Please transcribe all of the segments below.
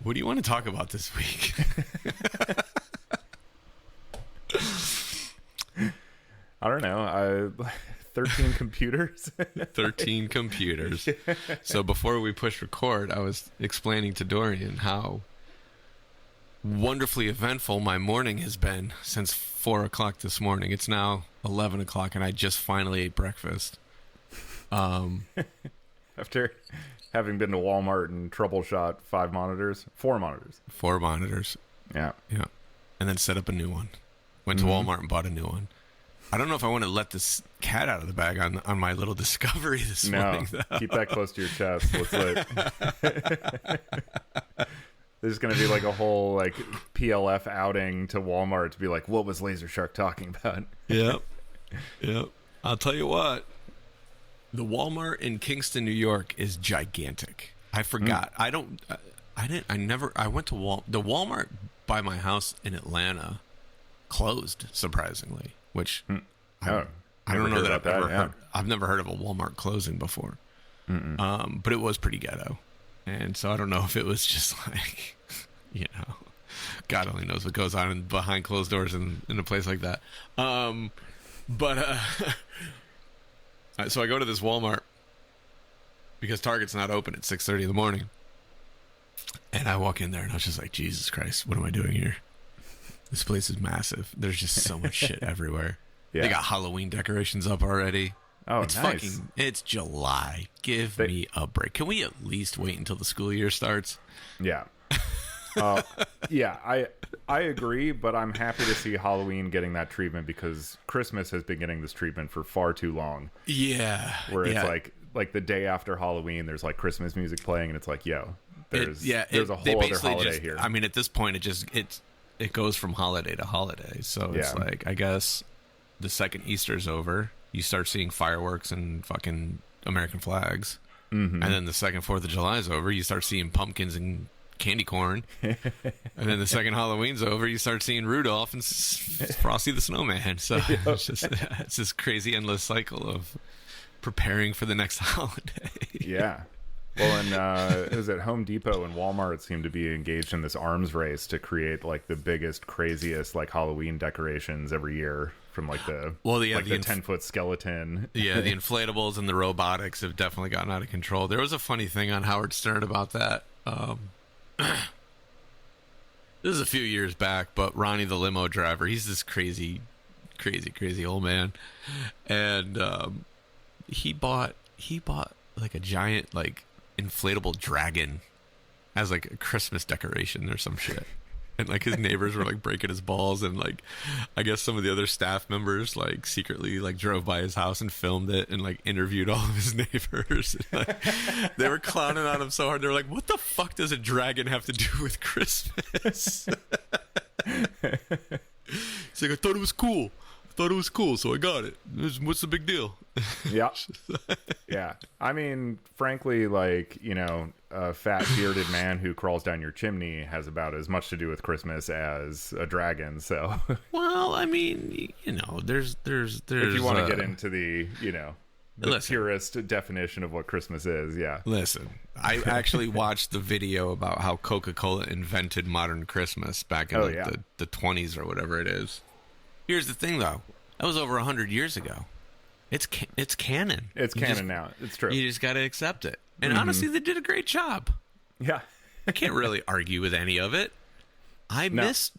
What do you want to talk about this week? I don't know. 13 computers. 13 computers. So before we push record, I was explaining to Dorian how wonderfully eventful my morning has been since 4 o'clock this morning. It's now 11 o'clock, and I just finally ate breakfast. After having been to Walmart and troubleshot 4 monitors. 4 monitors. Yeah. And then set up a new one. Went to Walmart and bought a new one. I don't know if I want to let this cat out of the bag on my little discovery this morning, though. Keep that close to your chest. What's lit? There's going to be like a whole like PLF outing to Walmart to be like, what was Laser Shark talking about? Yep. I'll tell you what. The Walmart in Kingston, New York is gigantic. I forgot. I went to the Walmart by my house in Atlanta closed, surprisingly, which I don't know that I've ever heard. I've never heard of a Walmart closing before. But it was pretty ghetto. And so I don't know if it was just like, God only knows what goes on behind closed doors in a place like that. So I go to this Walmart because Target's not open at 6:30 in the morning. And I walk in there and I was just like, Jesus Christ, what am I doing here? This place is massive. There's just so much shit everywhere. Yeah. They got Halloween decorations up already. Oh, it's nice. It's July. Give me a break. Can we at least wait until the school year starts? Yeah. I agree, but I'm happy to see Halloween getting that treatment because Christmas has been getting this treatment for far too long. Yeah. Where it's like the day after Halloween, there's like Christmas music playing, and it's like, there's a whole other holiday here. I mean, at this point, it goes from holiday to holiday. So it's like, I guess the second Easter's over, you start seeing fireworks and fucking American flags. And then the second 4th of July is over, you start seeing pumpkins and candy corn. And then the second Halloween's over, you start seeing Rudolph and Frosty the Snowman. So it's this crazy endless cycle of preparing for the next holiday. Yeah. Well, and it was at Home Depot and Walmart seemed to be engaged in this arms race to create like the biggest, craziest like Halloween decorations every year from like the 10-foot skeleton. Yeah, the inflatables and the robotics have definitely gotten out of control. There was a funny thing on Howard Stern about that. This is a few years back, but Ronnie the limo driver, he's this crazy old man, and he bought like a giant like inflatable dragon as like a Christmas decoration or some shit. And like his neighbors were like breaking his balls, and like I guess some of the other staff members like secretly like drove by his house and filmed it and like interviewed all of his neighbors. And, like, they were clowning on him so hard. They were like, "What the fuck does a dragon have to do with Christmas?" He's like, "I thought it was cool. So I got it. What's the big deal?" Yeah. Yeah. I mean, frankly, like, a fat bearded man who crawls down your chimney has about as much to do with Christmas as a dragon. So, well, I mean, there's if you want to get into the purest definition of what Christmas is. Yeah. Listen, I actually watched the video about how Coca-Cola invented modern Christmas back in the 20s or whatever it is. Here's the thing, though. That was over 100 years ago. It's canon. It's canon now. It's true. You just got to accept it. And honestly, they did a great job. Yeah. I can't really argue with any of it. I miss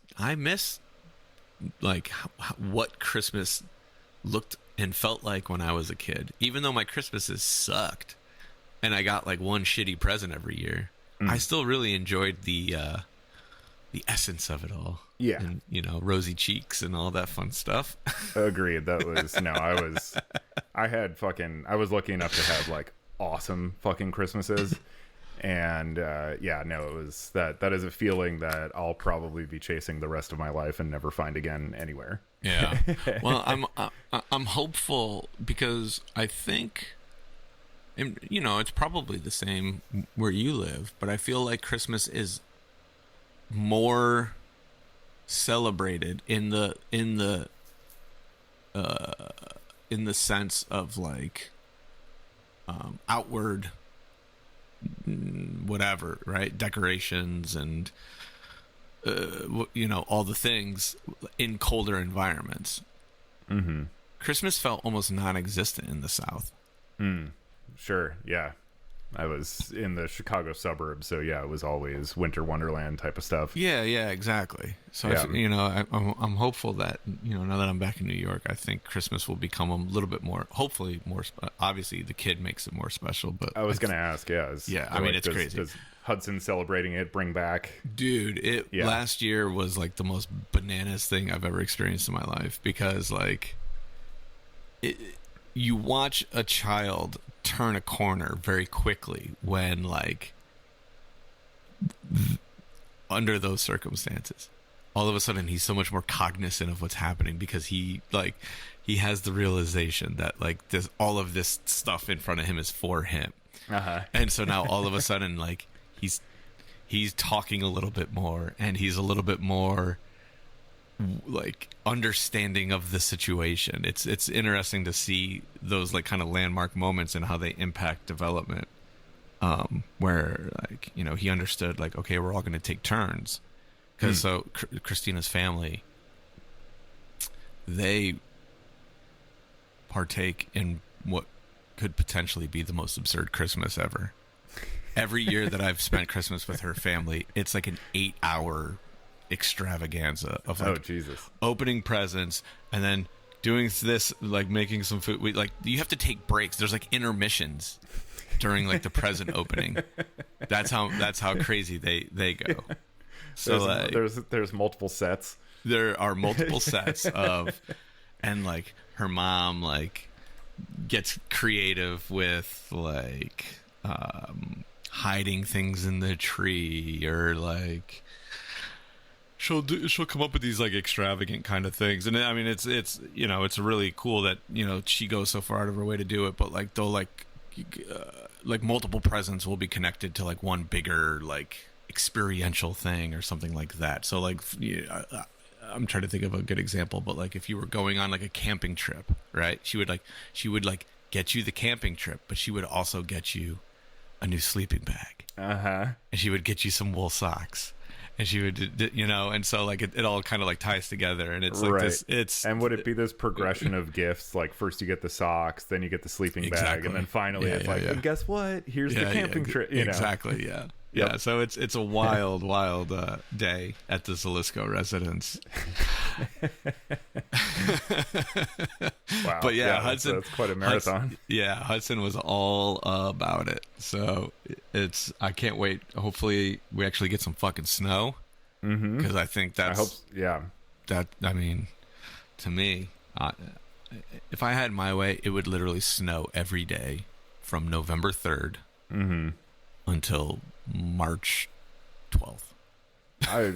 like what Christmas looked and felt like when I was a kid. Even though my Christmases sucked and I got like one shitty present every year, I still really enjoyed the essence of it all. Yeah. And, rosy cheeks and all that fun stuff. Agreed. That was, I was lucky enough to have like awesome fucking Christmases. And, it was that is a feeling that I'll probably be chasing the rest of my life and never find again anywhere. Yeah. Well, I'm hopeful because I think, and, it's probably the same where you live, but I feel like Christmas is more celebrated in the sense of like outward whatever, right? Decorations and all the things in colder environments. Mm-hmm. Christmas felt almost non-existent in the South. Sure, yeah. I was in the Chicago suburbs, so yeah, it was always winter wonderland type of stuff. Yeah, exactly. So I'm hopeful that now that I'm back in New York, I think Christmas will become a little bit more, hopefully more. Obviously, the kid makes it more special, but I was going to ask, it's crazy. Does Hudson celebrating it bring back? Dude, last year was like the most bananas thing I've ever experienced in my life, because you watch a child turn a corner very quickly when under those circumstances. All of a sudden he's so much more cognizant of what's happening, because he has the realization that all of this stuff in front of him is for him. And so now all of a sudden he's talking a little bit more, and he's a little bit more understanding of the situation. It's interesting to see those kind of landmark moments and how they impact development, where he understood okay, we're all going to take turns, because so Christina's family, they partake in what could potentially be the most absurd Christmas ever. Every year that I've spent Christmas with her family, it's like an 8-hour extravaganza of Jesus, opening presents and then doing this, making some food. You have to take breaks. There's intermissions during the present opening. That's how crazy they go. So there's multiple sets. There are multiple sets of, and her mom gets creative with hiding things in the tree, or she'll come up with these extravagant kind of things. And I mean, it's really cool that she goes so far out of her way to do it, but they'll multiple presents will be connected to one bigger experiential thing or something like that. So I'm trying to think of a good example, but if you were going on a camping trip, right, she would get you the camping trip, but she would also get you a new sleeping bag, and she would get you some wool socks, and she would, and so it all kind of ties together, and it's and would it be this progression of gifts? First you get the socks, then you get the sleeping bag, and then finally and guess what? Here's the camping trip. Exactly. Yeah. Yep. Yeah. So it's a wild day at the Zalisco residence. Wow. But Hudson, that's quite a marathon. Hudson was all about it. So I can't wait. Hopefully we actually get some fucking snow, because I think that's, I mean, to me, if I had my way, it would literally snow every day from November 3rd until March 12th. I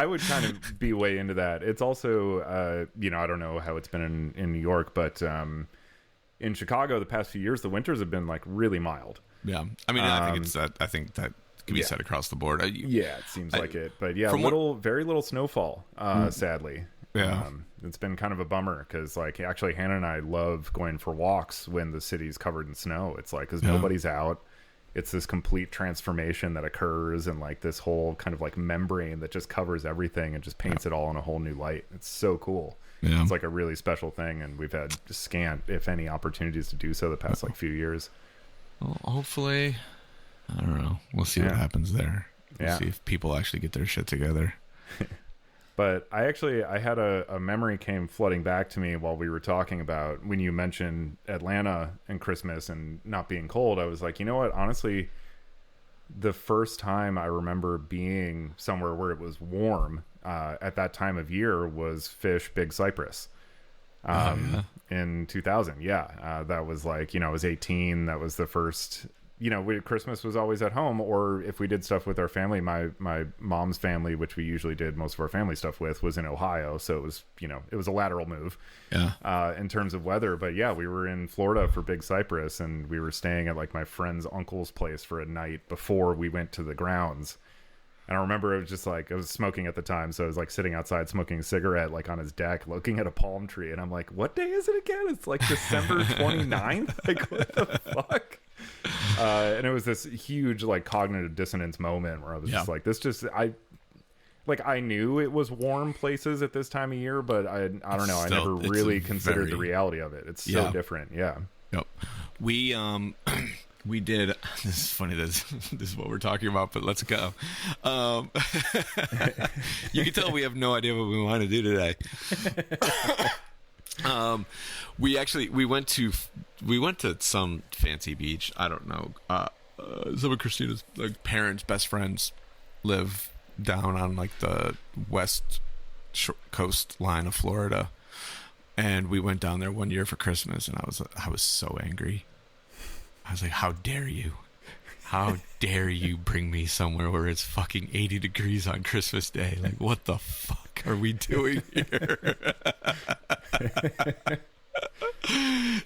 would kind of be way into that. It's also, I don't know how it's been in New York, but in Chicago the past few years, the winters have been really mild. Yeah. I mean, I think that can be said across the board. It seems like it. But very little snowfall, sadly. Yeah. It's been kind of a bummer, because actually Hannah and I love going for walks when the city's covered in snow. It's because nobody's out. It's this complete transformation that occurs, and this whole kind of membrane that just covers everything and just paints it all in a whole new light. It's so cool. Yeah. It's a really special thing, and we've had scant, if any, opportunities to do so the past few years. Well, hopefully, I don't know. We'll see what happens there. We'll see if people actually get their shit together. But I had a memory came flooding back to me while we were talking about when you mentioned Atlanta and Christmas and not being cold. I was like, you know what? Honestly, the first time I remember being somewhere where it was warm at that time of year was Fish Big Cypress in 2000. That was I was 18. That was the first. Christmas was always at home, or if we did stuff with our family, my mom's family, which we usually did most of our family stuff with, was in Ohio. So it was, it was a lateral move in terms of weather. But we were in Florida for Big Cypress, and we were staying at my friend's uncle's place for a night before we went to the grounds. And I remember it was just I was smoking at the time. So I was sitting outside smoking a cigarette, on his deck, looking at a palm tree. And I'm like, what day is it again? It's December 29th. What the fuck? And it was this huge like cognitive dissonance moment where I was just like, I knew it was warm places at this time of year, but I don't know. I never really considered the reality of it. It's so different. Yeah. Yep. We did. This is funny. This is what we're talking about, but let's go. You can tell we have no idea what we want to do today. We went to some fancy beach. I don't know. Some of Christina's like parents' best friends live down on like the west coastline of Florida, and we went down there one year for Christmas, and I was so angry. I was like, how dare you? How dare you bring me somewhere where it's fucking 80 degrees on Christmas Day? Like, what the fuck are we doing here?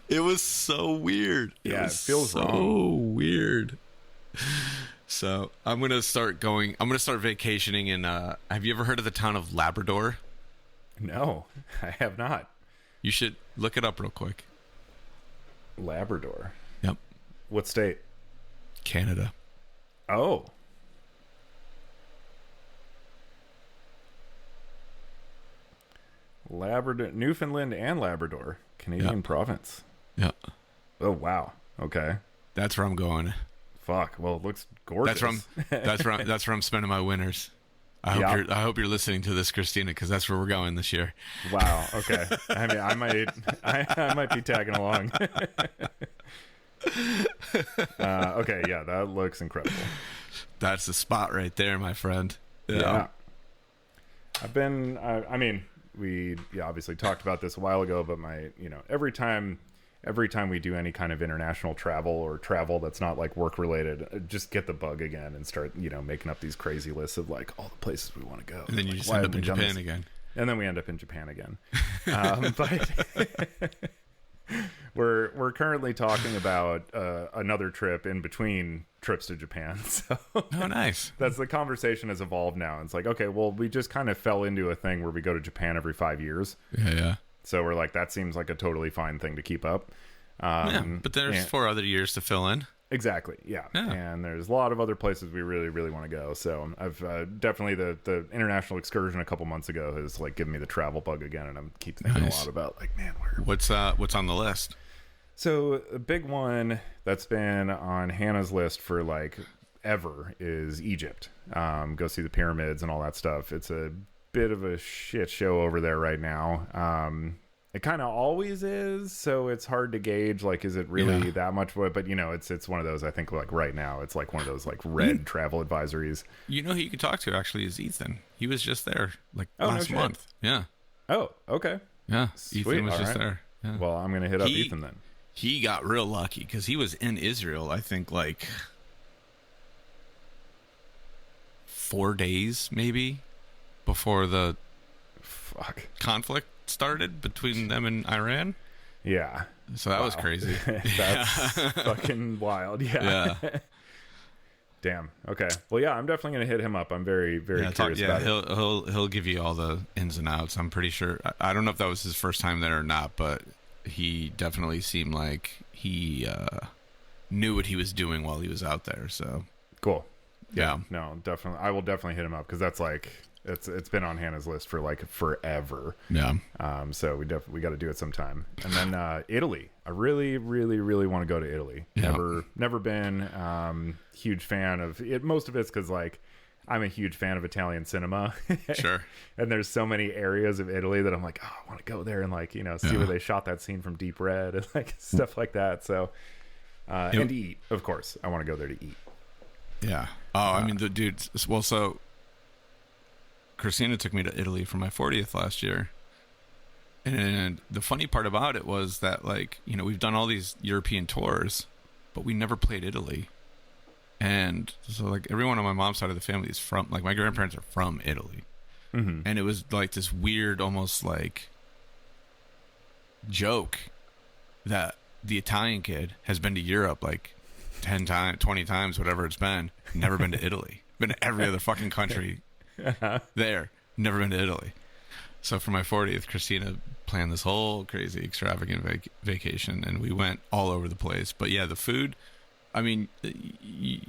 It was so weird. It feels so wrong. Weird. So I'm going to start vacationing in, have you ever heard of the town of Labrador? No, I have not. You should look it up real quick. Labrador. Yep. What state? Canada. Oh. Labrador, Newfoundland and Labrador, Canadian province. Yeah. Oh, wow. Okay. That's where I'm going. Fuck. Well, it looks gorgeous. That's where I'm spending my winters. I hope you're listening to this, Christina, because that's where we're going this year. Wow. Okay. I mean, I might be tagging along. Okay. Yeah, that looks incredible. That's the spot right there, my friend. Yeah. I've been. I mean, we obviously talked about this a while ago, but every time we do any kind of international travel or travel that's not like work related, just get the bug again and start making up these crazy lists of like all the places we want to go. And then you just end up in Japan again. And then we end up in Japan again. But we're currently talking about another trip in between trips to Japan. So oh, nice. That's the conversation has evolved now. It's like, okay, well, we just kind of fell into a thing where we go to Japan every 5 years. Yeah. So we're like, that seems like a totally fine thing to keep up. But there's 4 other years to fill in. Exactly. Yeah. And there's a lot of other places we really, really want to go. So I've definitely the international excursion a couple months ago has like given me the travel bug again. And I'm keep thinking a lot about like, man, what's on the list? So a big one that's been on Hannah's list for like ever is Egypt. Go see the pyramids and all that stuff. It's a bit of a shit show over there right now. It kind of always is, so it's hard to gauge like, is it really that much? But it's one of those, I think, like right now it's like one of those like red travel advisories. Who you could talk to actually is Ethan. He was just there like last month. Yeah. Oh, okay. Yeah. Sweet. Ethan was just there. Yeah. Well, I'm gonna hit up Ethan then. He got real lucky because he was in Israel, I think, like 4 days maybe before the conflict started between them and Iran. Yeah. So that was crazy. That's fucking wild. Yeah. Damn. Okay. Well, yeah, I'm definitely going to hit him up. I'm very, very curious about it. He'll give you all the ins and outs. I'm pretty sure. I don't know if that was his first time there or not, but he definitely seemed like he knew what he was doing while he was out there. So cool. Yeah. No, definitely. I will definitely hit him up because that's like it's been on Hannah's list for like forever. Yeah. So we got to do it sometime. And then Italy. I really, really, really want to go to Italy. Yeah. Never been. Huge fan of it. Most of it's because like I'm a huge fan of Italian cinema. Sure. And there's so many areas of Italy that I'm like, oh, I want to go there and like see where they shot that scene from Deep Red and like stuff like that. So and to eat, of course. I want to go there to eat. Yeah. Oh, I mean, the dude. Well, so Christina took me to Italy for my 40th last year, and the funny part about it was that like we've done all these European tours, but we never played Italy, and so like everyone on my mom's side of the family is from like my grandparents are from Italy, and it was like this weird, almost like joke that the Italian kid has been to Europe like 10 times, 20 times, whatever it's been, never been to Italy. Been to every other fucking country there, never been to Italy. So for my 40th, Christina planned this whole crazy extravagant vacation, and we went all over the place. But yeah, the food I mean, you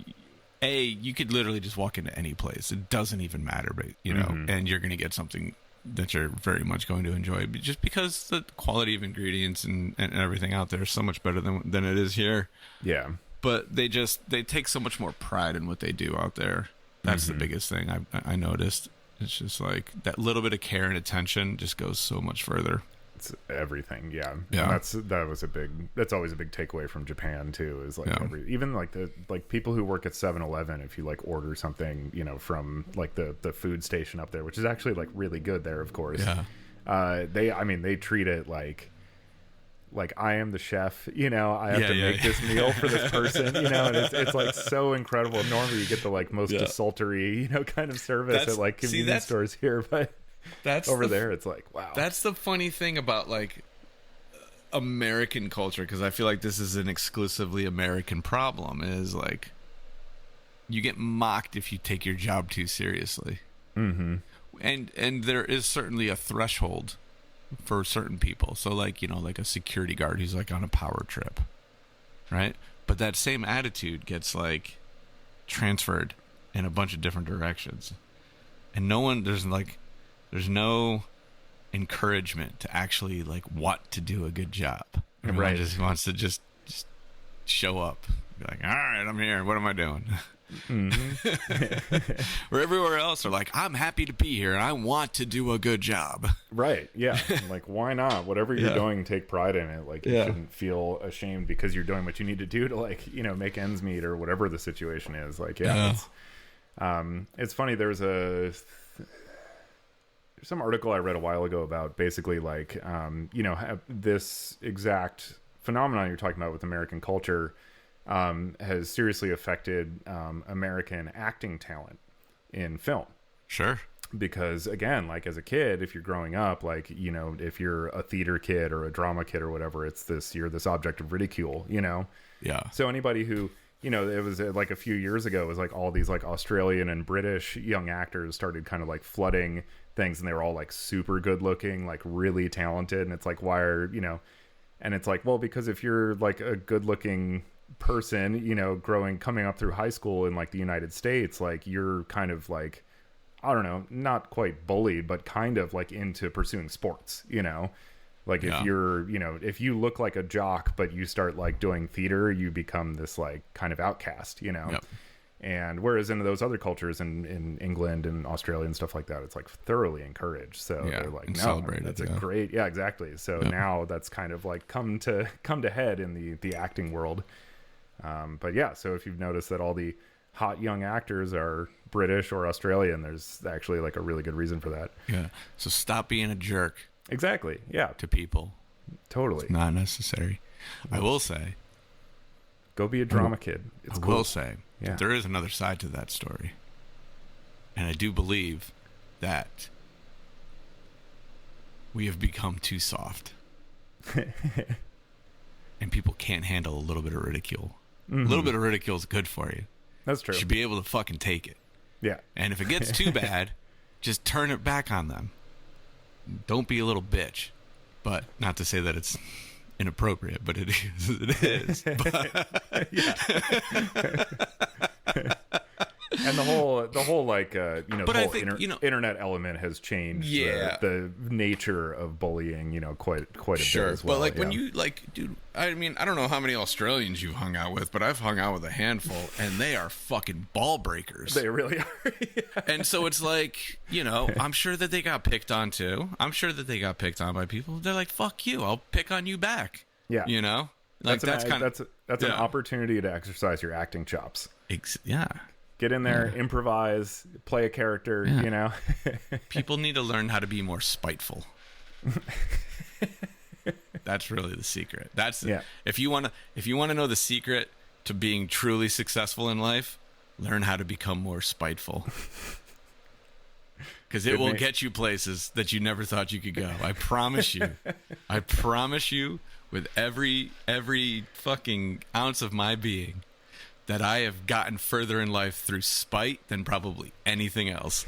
could literally just walk into any place. It doesn't even matter, but and you're going to get something that you're very much going to enjoy, just because the quality of ingredients and everything out there is so much better than it is here. Yeah. But they take so much more pride in what they do out there. That's the biggest thing I noticed. It's just like that little bit of care and attention just goes so much further. It's everything. Yeah. Yeah. And that's always a big takeaway from Japan too, is like even like the people who work at 7-Eleven, if you like order something, from like the food station up there, which is actually like really good there, of course. Yeah. They treat it like I am the chef, I have to make this meal for this person, and it's like so incredible. Normally you get the like most desultory, kind of service at like convenience stores here, but that's over there it's like, wow. That's the funny thing about like American culture, because I feel like this is an exclusively American problem, is like you get mocked if you take your job too seriously. And there is certainly a threshold for certain people. So like, like a security guard who's like on a power trip, right? But that same attitude gets like transferred in a bunch of different directions, and there's no encouragement to actually like want to do a good job. Everyone just wants to just show up, be like, all right, I'm here, what am I doing? Where everywhere else are like, I'm happy to be here and I want to do a good job. Right. Yeah. Like, why not? Whatever you're doing, take pride in it. Like, you shouldn't feel ashamed because you're doing what you need to do to like, make ends meet or whatever the situation is. Like, it's funny. There's some article I read a while ago about basically like, this exact phenomenon you're talking about with American culture has seriously affected American acting talent in film. Sure. Because again, like as a kid, if you're growing up, like, if you're a theater kid or a drama kid or whatever, you're this object of ridicule, Yeah. So anybody who, it was like a few years ago, it was like all these like Australian and British young actors started kind of like flooding things, and they were all like super good looking, like really talented. And it's like, why are, and it's like, well, because if you're like a good looking person, coming up through high school in like the United States, like you're kind of like, I don't know, not quite bullied, but kind of like into pursuing sports, like if you're, if you look like a jock, but you start like doing theater, you become this like kind of outcast, Yep. And whereas in those other cultures in England and Australia and stuff like that, it's like thoroughly encouraged. So they're like, no, celebrated. That's a great, exactly. So now that's kind of like come to head in the acting world. But so if you've noticed that all the hot young actors are British or Australian, there's actually like a really good reason for that. Yeah. So stop being a jerk. Exactly. Yeah. To people. Totally. It's not necessary. I will say. Go be a drama kid. It's cool. I will say. Yeah. There is another side to that story. And I do believe that we have become too soft. And people can't handle a little bit of ridicule. A little bit of ridicule is good for you. That's true. You should be able to fucking take it. Yeah. And if it gets too bad, just turn it back on them. Don't be a little bitch. But not to say that it's inappropriate, but it is. It is. And the whole like but the whole internet element has changed the nature of bullying, quite a bit as well. But like when you like, dude, I mean, I don't know how many Australians you've hung out with, but I've hung out with a handful, and they are fucking ball breakers. They really are. And so it's like, I'm sure that they got picked on too. I'm sure that they got picked on by people. They're like, fuck you, I'll pick on you back. Yeah. Like that's an opportunity to exercise your acting chops. Yeah. Get in there, improvise, play a character, People need to learn how to be more spiteful. That's really the secret. If you want to know the secret to being truly successful in life, learn how to become more spiteful. Because it will get you places that you never thought you could go. I promise you. I promise you with every fucking ounce of my being that I have gotten further in life through spite than probably anything else.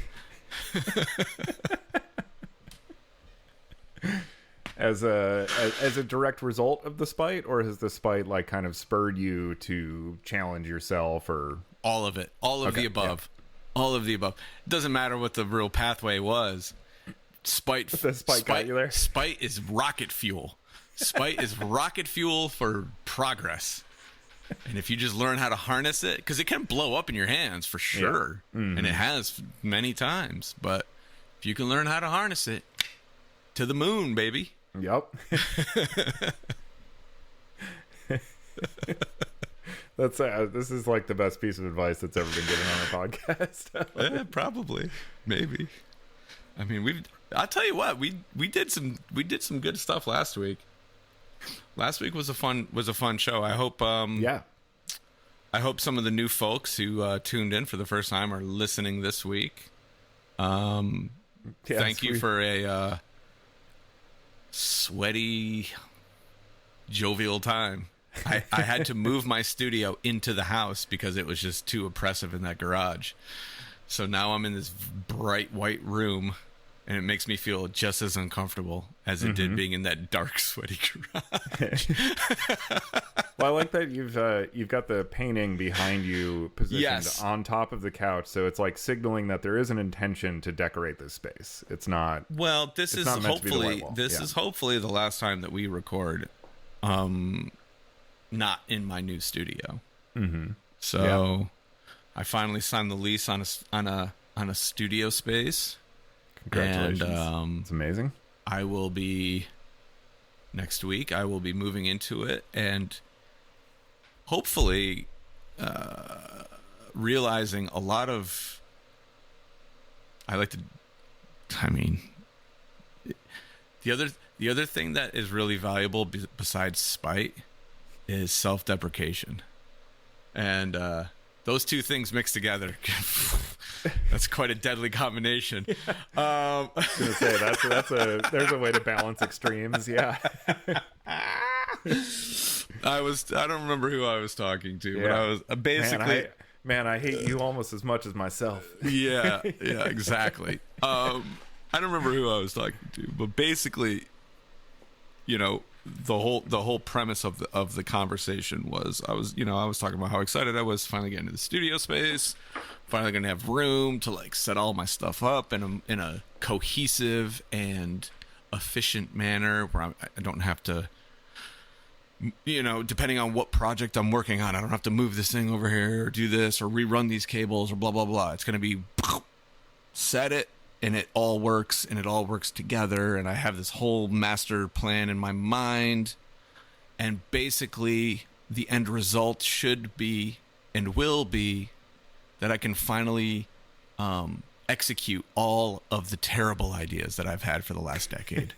as a direct result of the spite, or has the spite like kind of spurred you to challenge yourself, or all of it, all of the above, all of the above? It doesn't matter what the real pathway was. Spite got you there. Spite is rocket fuel. Spite is rocket fuel for progress. And if you just learn how to harness it, because it can blow up in your hands for sure, and it has many times, but if you can learn how to harness it, to the moon, baby. Yep. That's this is like the best piece of advice that's ever been given on a podcast. Yeah, probably, maybe. I mean, I'll tell you what, we did some good stuff last week. Last week was a fun show. I hope I hope some of the new folks who tuned in for the first time are listening this week. Thank you for a sweaty, jovial time. I had to move my studio into the house because it was just too oppressive in that garage. So now I'm in this bright white room, and it makes me feel just as uncomfortable as it did being in that dark, sweaty garage. Well, I like that you've got the painting behind you positioned on top of the couch, so it's like signaling that there is an intention to decorate this space. It's not. Well, this is hopefully the last time that we record, not in my new studio. So, I finally signed the lease on a studio space. Congratulations! And, it's amazing. Next week I will be moving into it, and hopefully realizing a lot of. The other thing that is really valuable besides spite is self-deprecation, and those two things mixed together. That's quite a deadly combination. I was gonna say there's a way to balance extremes. Yeah. I don't remember who I was talking to, but I was basically. Man, I hate you almost as much as myself. Yeah, exactly. I don't remember who I was talking to, but basically, the whole premise of the conversation was I was talking about how excited I was finally getting into the studio space, finally going to have room to like set all my stuff up in a cohesive and efficient manner where I don't have to, depending on what project I'm working on, I don't have to move this thing over here or do this or rerun these cables or blah blah blah. It's going to be set it. And it all works, and it all works together, and I have this whole master plan in my mind, and basically the end result should be and will be that I can finally execute all of the terrible ideas that I've had for the last decade.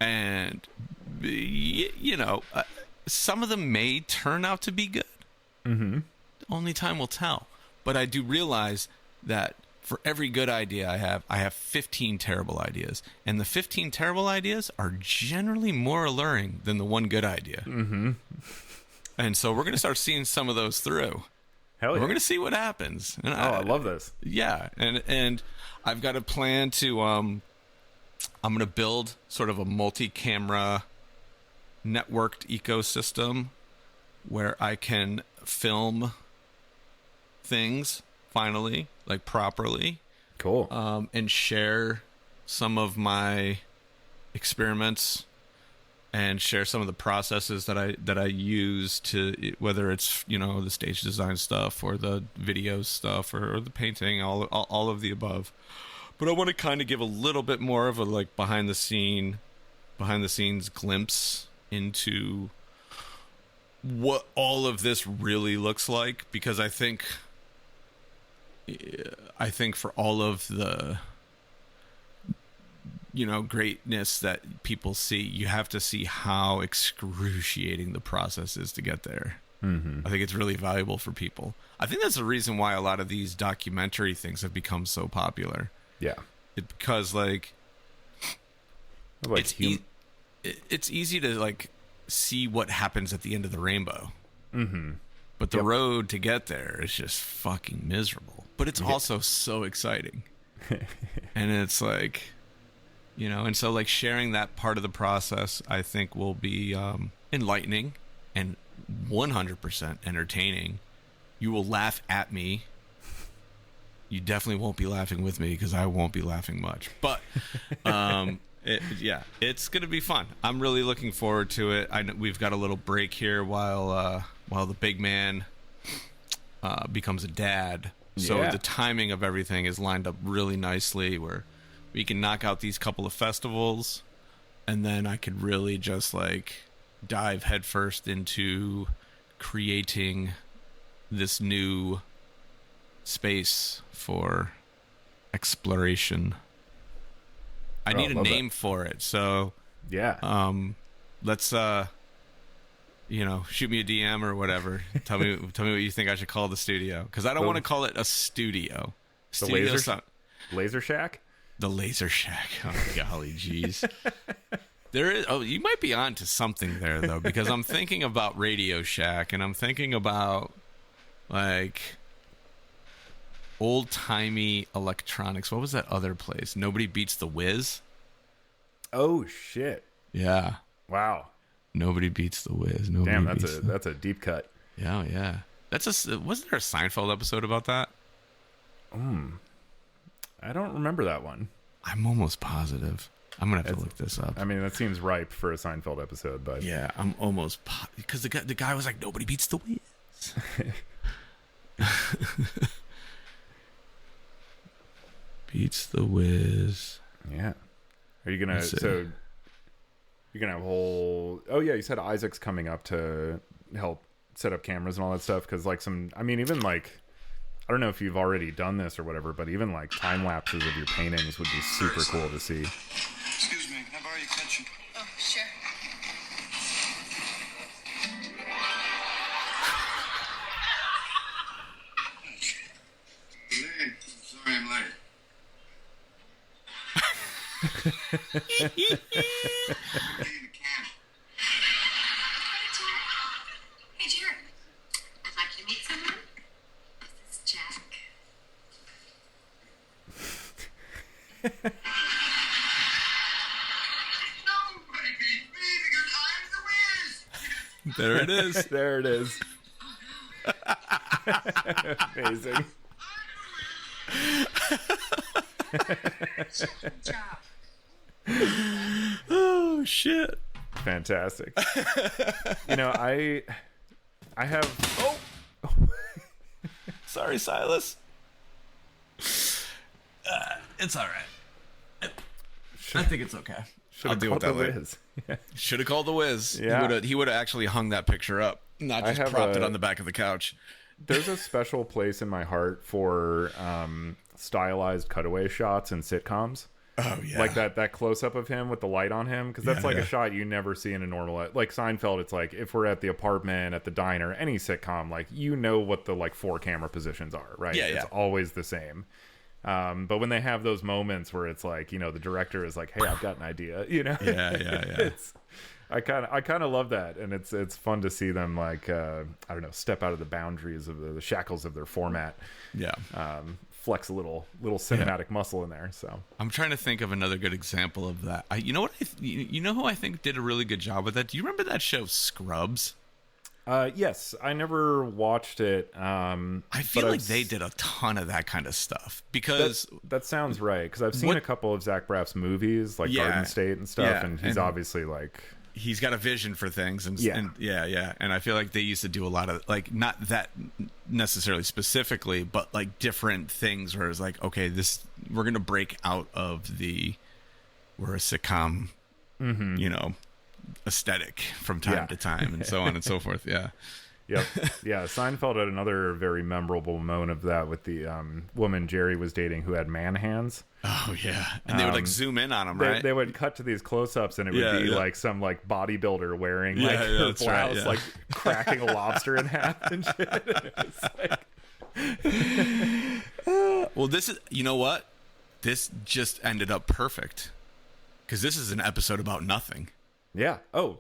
And, some of them may turn out to be good. Only time will tell. But I do realize that for every good idea I have 15 terrible ideas. And the 15 terrible ideas are generally more alluring than the one good idea. And so we're going to start seeing some of those through. Hell yeah. We're going to see what happens. And I love this. Yeah. And I've got a plan to, I'm going to build sort of a multi-camera networked ecosystem where I can film things finally, like properly. Cool. And share some of my experiments and share some of the processes that I use to, whether it's, the stage design stuff or the video stuff or the painting, all of the above. But I want to kind of give a little bit more of a like behind the scenes glimpse into what all of this really looks like, because I think for all of the greatness that people see, you have to see how excruciating the process is to get there. I think it's really valuable for people. I think that's the reason why a lot of these documentary things have become so popular. Yeah, because it's easy to like see what happens at the end of the rainbow. But the road to get there is just fucking miserable. But it's also so exciting. And it's like, you know, and so like sharing that part of the process, I think will be enlightening and 100% entertaining. You will laugh at me. You definitely won't be laughing with me because I won't be laughing much. But it's going to be fun. I'm really looking forward to it. We've got a little break here while the big man becomes a dad. So the timing of everything is lined up really nicely where we can knock out these couple of festivals, and then I could really just like dive headfirst into creating this new space for exploration. I need a name for it. So let's shoot me a DM or whatever. Tell me what you think I should call the studio, because I don't want to call it a studio. Laser Shack. The Laser Shack. Oh, golly jeez. There is. Oh, you might be on to something there, though, because I'm thinking about Radio Shack, and I'm thinking about, like, old-timey electronics. What was that other place? Nobody Beats the Whiz? Oh, shit. Yeah. Wow. Nobody Beats the Whiz. Damn, that's a deep cut. Yeah, yeah. Wasn't there a Seinfeld episode about that? I don't remember that one. I'm almost positive. I'm gonna have to look this up. I mean, that seems ripe for a Seinfeld episode, but yeah, I'm almost because the guy was like, nobody beats the Whiz. Beats the Whiz. Yeah. Are you gonna you're gonna have a whole? Oh yeah, you said Isaac's coming up to help set up cameras and all that stuff, because like even like, I don't know if you've already done this or whatever, but even like time lapses of your paintings would be super cool to see. Excuse me, can I borrow your ketchup? Oh, sure. Hey, sorry I'm late. Hey, Jared. I'd like you to meet someone. This is Jack. No, baby, me, because I'm the Wiz. There it is. There it is. Amazing. Job. Oh shit. Fantastic. You know, I have. Oh, Sorry, Silas. It's all right. I think it's okay. I'll deal with that later. Yeah. Should have called the Wiz. Yeah. He would have actually hung that picture up, not just propped it on the back of the couch. There's a special place in my heart for stylized cutaway shots in sitcoms. Oh yeah, like that close up of him with the light on him, because that's a shot you never see in a normal, like Seinfeld. It's like if we're at the apartment, at the diner, any sitcom, like you know what the like 4 camera positions are, right? Yeah, it's always the same. But when they have those moments where it's like, you know, the director is like, "Hey, I've got an idea," you know? Yeah. I kind of love that, and it's fun to see them like I don't know, step out of the boundaries of the shackles of their format. Yeah. Flex a little cinematic muscle in there. So I'm trying to think of another good example of that. You know what? You know who I think did a really good job with that? Do you remember that show Scrubs? Yes, I never watched it. I feel like they did a ton of that kind of stuff, because that sounds right. Because I've seen a couple of Zach Braff's movies, like Garden State and stuff, and he's obviously like, he's got a vision for things, and and I feel like they used to do a lot of, like, not that necessarily specifically, but like different things where it's like, okay, we're gonna break out of we're a sitcom, you know, aesthetic from time to time, and so on and so forth. Yeah. Yep. Yeah. Seinfeld had another very memorable moment of that with the woman Jerry was dating who had man hands. Oh yeah, and they would like zoom in on him, right? They would cut to these close-ups, and it would be like some like bodybuilder wearing like her blouse, like cracking a lobster in half and shit. It's like... Well, this is, you know what? This just ended up perfect, because this is an episode about nothing. Yeah. Oh,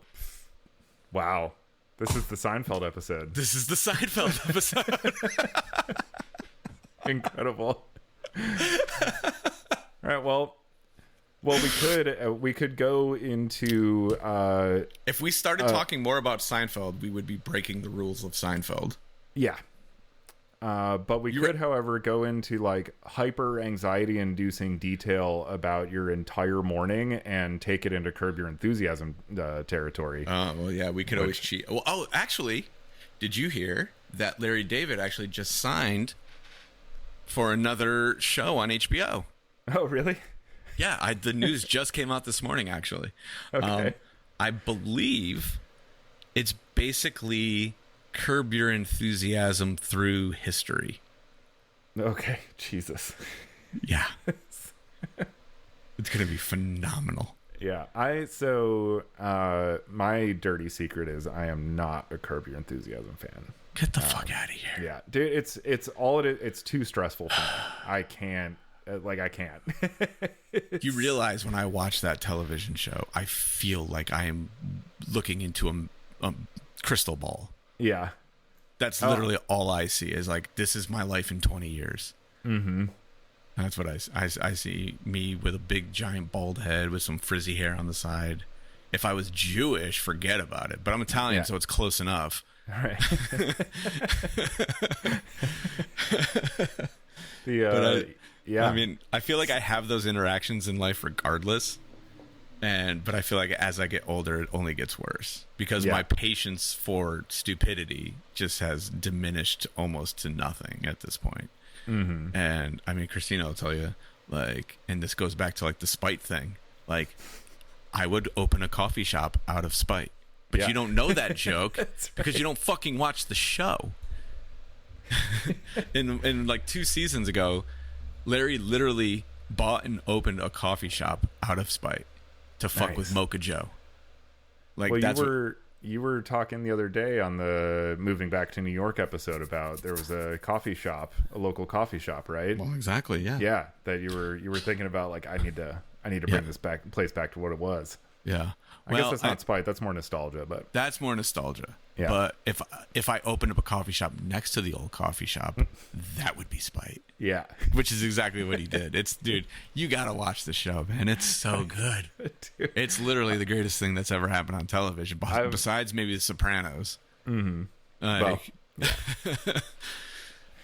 wow. This is the Seinfeld episode. This is the Seinfeld episode. Incredible. All right, well, Well, we could go into If we started talking more about Seinfeld, we would be breaking the rules of Seinfeld. yeah. But we could, however, go into like hyper anxiety inducing detail about your entire morning and take it into Curb Your Enthusiasm territory. Well, yeah, we could always cheat. Well, actually, did you hear that Larry David actually just signed for another show on HBO? Oh, really? Yeah, the news just came out this morning, actually. Okay. I believe it's basically Curb Your Enthusiasm through history. Okay, Jesus. Yeah. It's going to be phenomenal. Yeah, my dirty secret is I am not a Curb Your Enthusiasm fan. Get the fuck out of here. Yeah, dude, it's too stressful for me. I can't. I can't. You realize when I watch that television show, I feel like I am looking into a crystal ball. Yeah. That's literally all I see is like, this is my life in 20 years. Mm-hmm. That's what I see. Me with a big giant bald head with some frizzy hair on the side. If I was Jewish, forget about it. But I'm Italian, so it's close enough. All right. Yeah. I mean, I feel like I have those interactions in life regardless. But I feel like as I get older, it only gets worse because my patience for stupidity just has diminished almost to nothing at this point. Mm-hmm. And I mean, Christina will tell you, like, and this goes back to like the spite thing. Like, I would open a coffee shop out of spite, but you don't know that joke because you don't fucking watch the show. In like 2 seasons ago, Larry literally bought and opened a coffee shop out of spite to fuck with Mocha Joe. Like, well, you were talking the other day on the Moving Back to New York episode about there was a coffee shop, a local coffee shop, right? Well, exactly, yeah. Yeah, that you were thinking about, like, I need to bring this place back to what it was. Yeah. I guess that's not spite, that's more nostalgia, but that's more nostalgia. Yeah. But if I opened up a coffee shop next to the old coffee shop, that would be spite. Yeah. Which is exactly what he did. Dude, you gotta watch the show, man. It's so good. Dude. It's literally the greatest thing that's ever happened on television, besides maybe The Sopranos. Mm-hmm.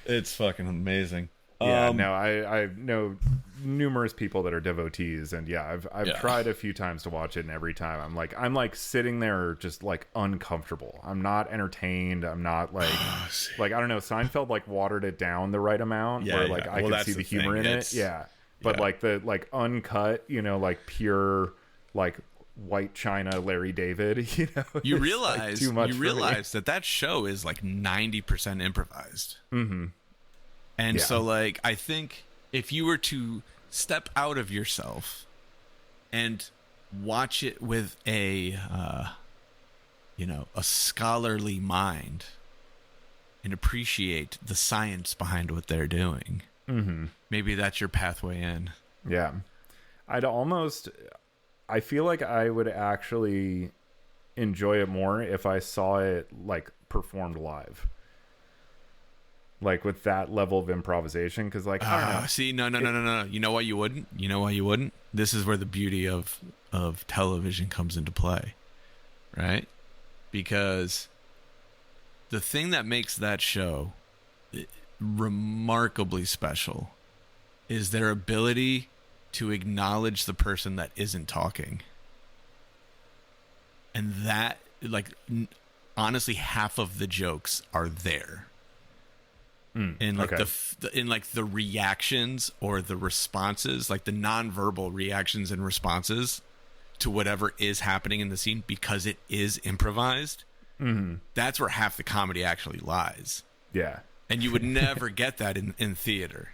It's fucking amazing. Yeah, no, I know numerous people that are devotees, and I've tried a few times to watch it, and every time I'm like sitting there just like uncomfortable. I'm not entertained. I'm not like I don't know. Seinfeld like watered it down the right amount where like I could see the humor in it. Yeah, but like the like uncut, like pure like white china Larry David. You realize too much. You realize that show is like 90% improvised. Mm-hmm. And so, like, I think if you were to step out of yourself and watch it with a scholarly mind and appreciate the science behind what they're doing, maybe that's your pathway in. Yeah. I feel like I would actually enjoy it more if I saw it, like, performed live. Like with that level of improvisation, because like I don't know. See, no. You know why you wouldn't? This is where the beauty of television comes into play, right? Because the thing that makes that show remarkably special is their ability to acknowledge the person that isn't talking, and that, like, honestly, half of the jokes are there. In like the reactions or the responses, like the nonverbal reactions and responses to whatever is happening in the scene, because it is improvised. Mm-hmm. That's where half the comedy actually lies. Yeah, and you would never get that in theater,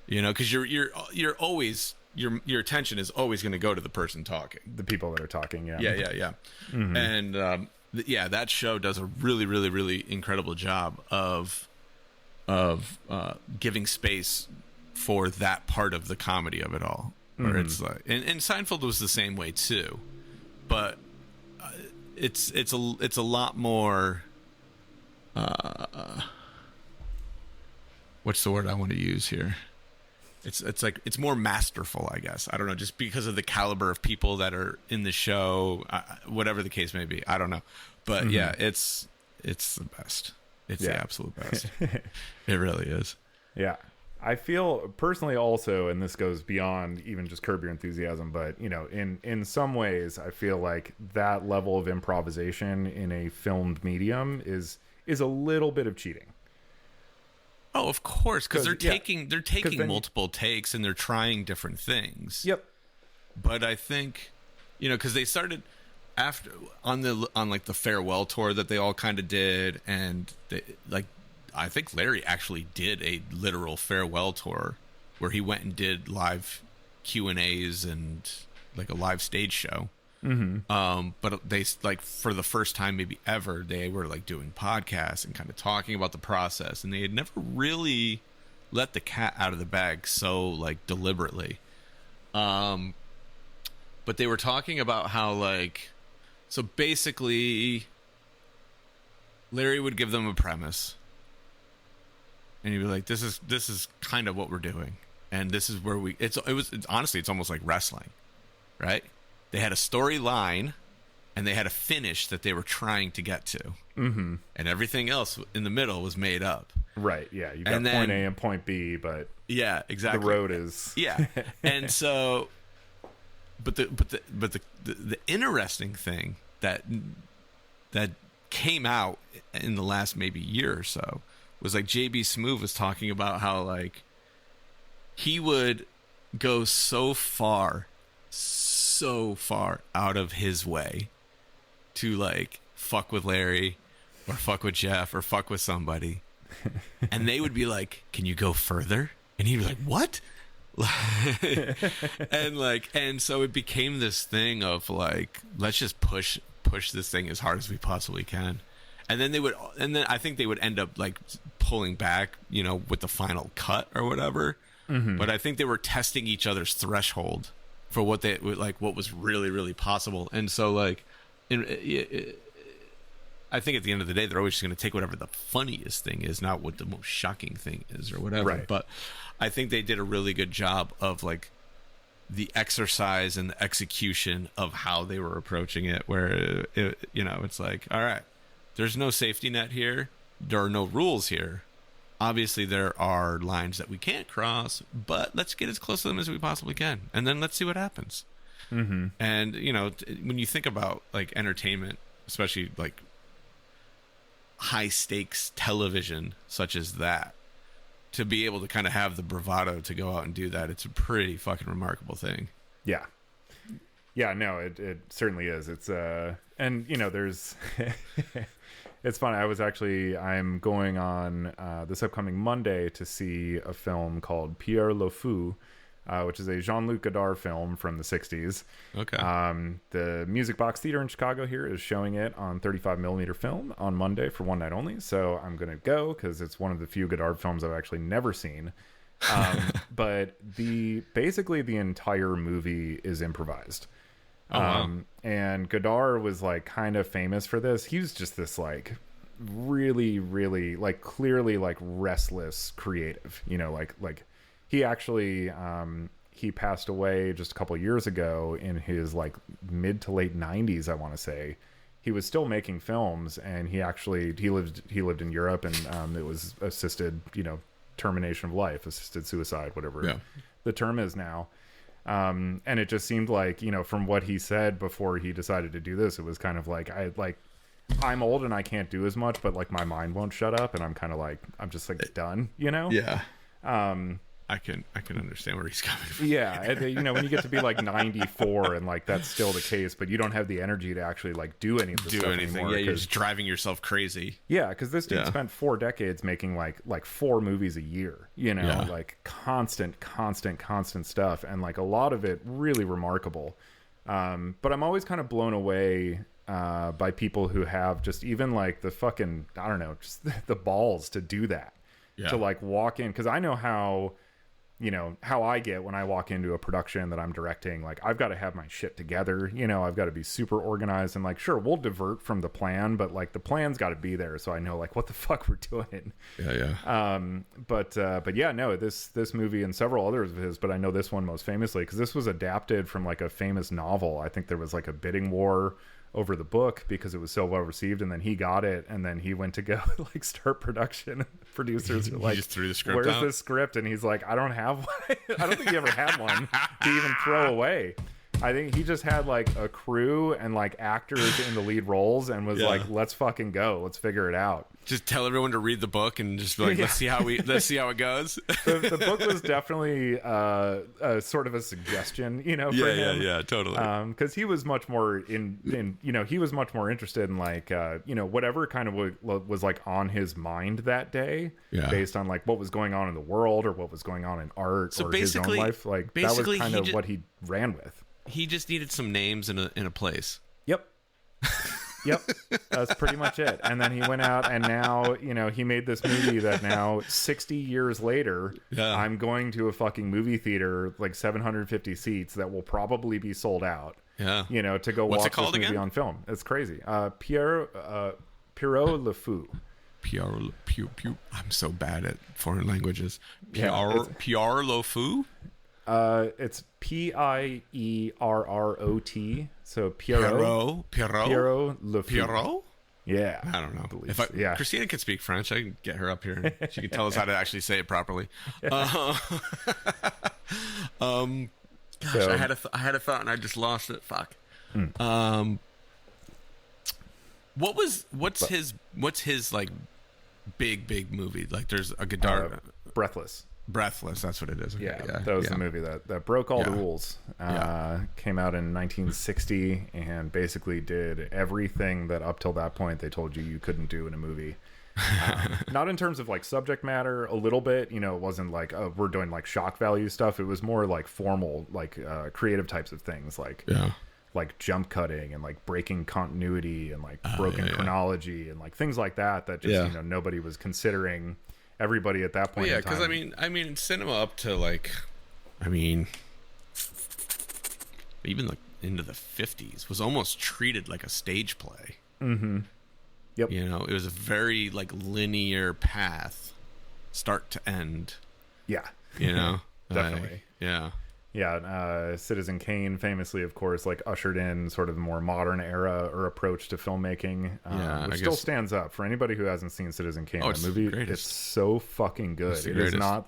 because you're always your attention is always going to go to the person talking, the people that are talking. Yeah. Mm-hmm. And that show does a really, really, really incredible job of giving space for that part of the comedy of it all, where it's like, and Seinfeld was the same way too, but it's a lot more. What's the word I want to use here? It's like it's more masterful, I guess. I don't know, just because of the caliber of people that are in the show, whatever the case may be. I don't know, but yeah, it's the best. It's the absolute best. It really is. Yeah. I feel personally also, and this goes beyond even just Curb Your Enthusiasm, but you know, in some ways, I feel like that level of improvisation in a filmed medium is a little bit of cheating. Oh, of course, because they're taking multiple takes and they're trying different things. Yep. But I think, you know, because they started after on like the farewell tour that they all kind of did, and they, like I think Larry actually did a literal farewell tour where he went and did live Q&As and like a live stage show. But they, like, for the first time maybe ever, they were like doing podcasts and kind of talking about the process, and they had never really let the cat out of the bag so like deliberately. But they were talking about how, like, so basically Larry would give them a premise and he'd be like, this is kind of what we're doing, and this is where it's honestly it's almost like wrestling, right? They had a storyline, and they had a finish that they were trying to get to, and everything else in the middle was made up. Right? Yeah, you got point A and point B, but yeah, exactly. The road is and so, but the interesting thing that came out in the last maybe year or so was like JB Smoove was talking about how like he would go so far out of his way to like fuck with Larry or fuck with Jeff or fuck with somebody, and they would be like, can you go further? And he'd be like, what? and so it became this thing of like, let's just push this thing as hard as we possibly can. And then I think they would end up like pulling back, you know, with the final cut or whatever. But I think they were testing each other's threshold for what was really, really possible. And so like, I think at the end of the day, they're always just going to take whatever the funniest thing is, not what the most shocking thing is or whatever. Right. But I think they did a really good job of like the exercise and the execution of how they were approaching it, where it's like, all right, there's no safety net here. There are no rules here. Obviously, there are lines that we can't cross, but let's get as close to them as we possibly can, and then let's see what happens. And, you know, when you think about, like, entertainment, especially, like, high-stakes television such as that, to be able to kind of have the bravado to go out and do that, it's a pretty fucking remarkable thing. Yeah. Yeah, no, it certainly is. It's, and, you know, there's... It's funny. I'm going on this upcoming Monday to see a film called Pierre Le Fou, which is a Jean-Luc Godard film from the 60s. Okay. The Music Box Theater in Chicago here is showing it on 35mm film on Monday for one night only. So I'm going to go because it's one of the few Godard films I've actually never seen. But basically the entire movie is improvised. And Godard was like kind of famous for this. He was just this like really, really like clearly like restless creative, you know, like he actually, he passed away just a couple of years ago in his like mid to late 90s. I want to say he was still making films, and he lived in Europe, and it was assisted, you know, termination of life, assisted suicide, whatever the term is now. And it just seemed like, you know, from what he said before he decided to do this, it was kind of like, I'm old and I can't do as much, but like my mind won't shut up, and I'm kind of like, I'm just like done, you know? Yeah. I can understand where he's coming from. Yeah. You know, when you get to be like 94 and like that's still the case, but you don't have the energy to actually like do any of this stuff anymore. Yeah, you're just driving yourself crazy. Yeah, because this dude spent 4 decades making like 4 movies a year, you know, like constant stuff, and like a lot of it really remarkable. But I'm always kind of blown away by people who have just even like the fucking, I don't know, just the balls to do that. To like walk in, because I know how you know, how I get when I walk into a production that I'm directing. Like, I've got to have my shit together, you know, I've got to be super organized, and like, sure, we'll divert from the plan, but like the plan's got to be there so I know like what the fuck we're doing. But yeah, no, this movie and several others of his, but I know this one most famously because this was adapted from like a famous novel. I think there was like a bidding war over the book because it was so well received, and then he got it, and then he went to go like start production. Producers are like, just threw the script where's out? this script? And he's like, I don't have one. I don't think he ever had one to even throw away. I think he just had like a crew and like actors in the lead roles and was like, let's fucking go, let's figure it out. Just tell everyone to read the book and just be like, let's see how it goes. The book was definitely sort of a suggestion, you know, for him. Yeah, totally. Because he was much more he was much more interested in like, you know, whatever kind of was like on his mind that day, based on like what was going on in the world or what was going on in art or his own life. Like that was kind of what he ran with. He just needed some names in a place. Yep. Yep, that's pretty much it. And then he went out, and now, you know, he made this movie that now 60 years later, I'm going to a fucking movie theater, like 750 seats that will probably be sold out. Yeah, you know, to go watch this movie again? On film. It's crazy. Pierrot Le Fou. I'm so bad at foreign languages. Pierre Le Fou. It's Pierrot. So Pierrot Le Fou. Pierrot? Yeah. I don't know. If Christina can speak French, I can get her up here and she can tell us how to actually say it properly. Gosh, I had a thought and I just lost it. Fuck. What's his like big movie? Like there's a Godard Breathless, that's what it is. Okay, that was the movie that broke all the rules. Came out in 1960 and basically did everything that up till that point they told you couldn't do in a movie. Not in terms of like subject matter, a little bit, you know, it wasn't like we're doing like shock value stuff. It was more like formal, like creative types of things, like jump cutting and like breaking continuity and like broken chronology and like things like that just you know, nobody was considering. Everybody at that point. Because I mean, cinema up to like, even like into the 50s was almost treated like a stage play. Mm-hmm. Yep. You know, it was a very like linear path, start to end. Yeah. You know, definitely. Yeah. Citizen Kane famously, of course, like ushered in sort of a more modern era or approach to filmmaking, which still stands up for anybody who hasn't seen Citizen Kane. The movie, it's so fucking good. It is not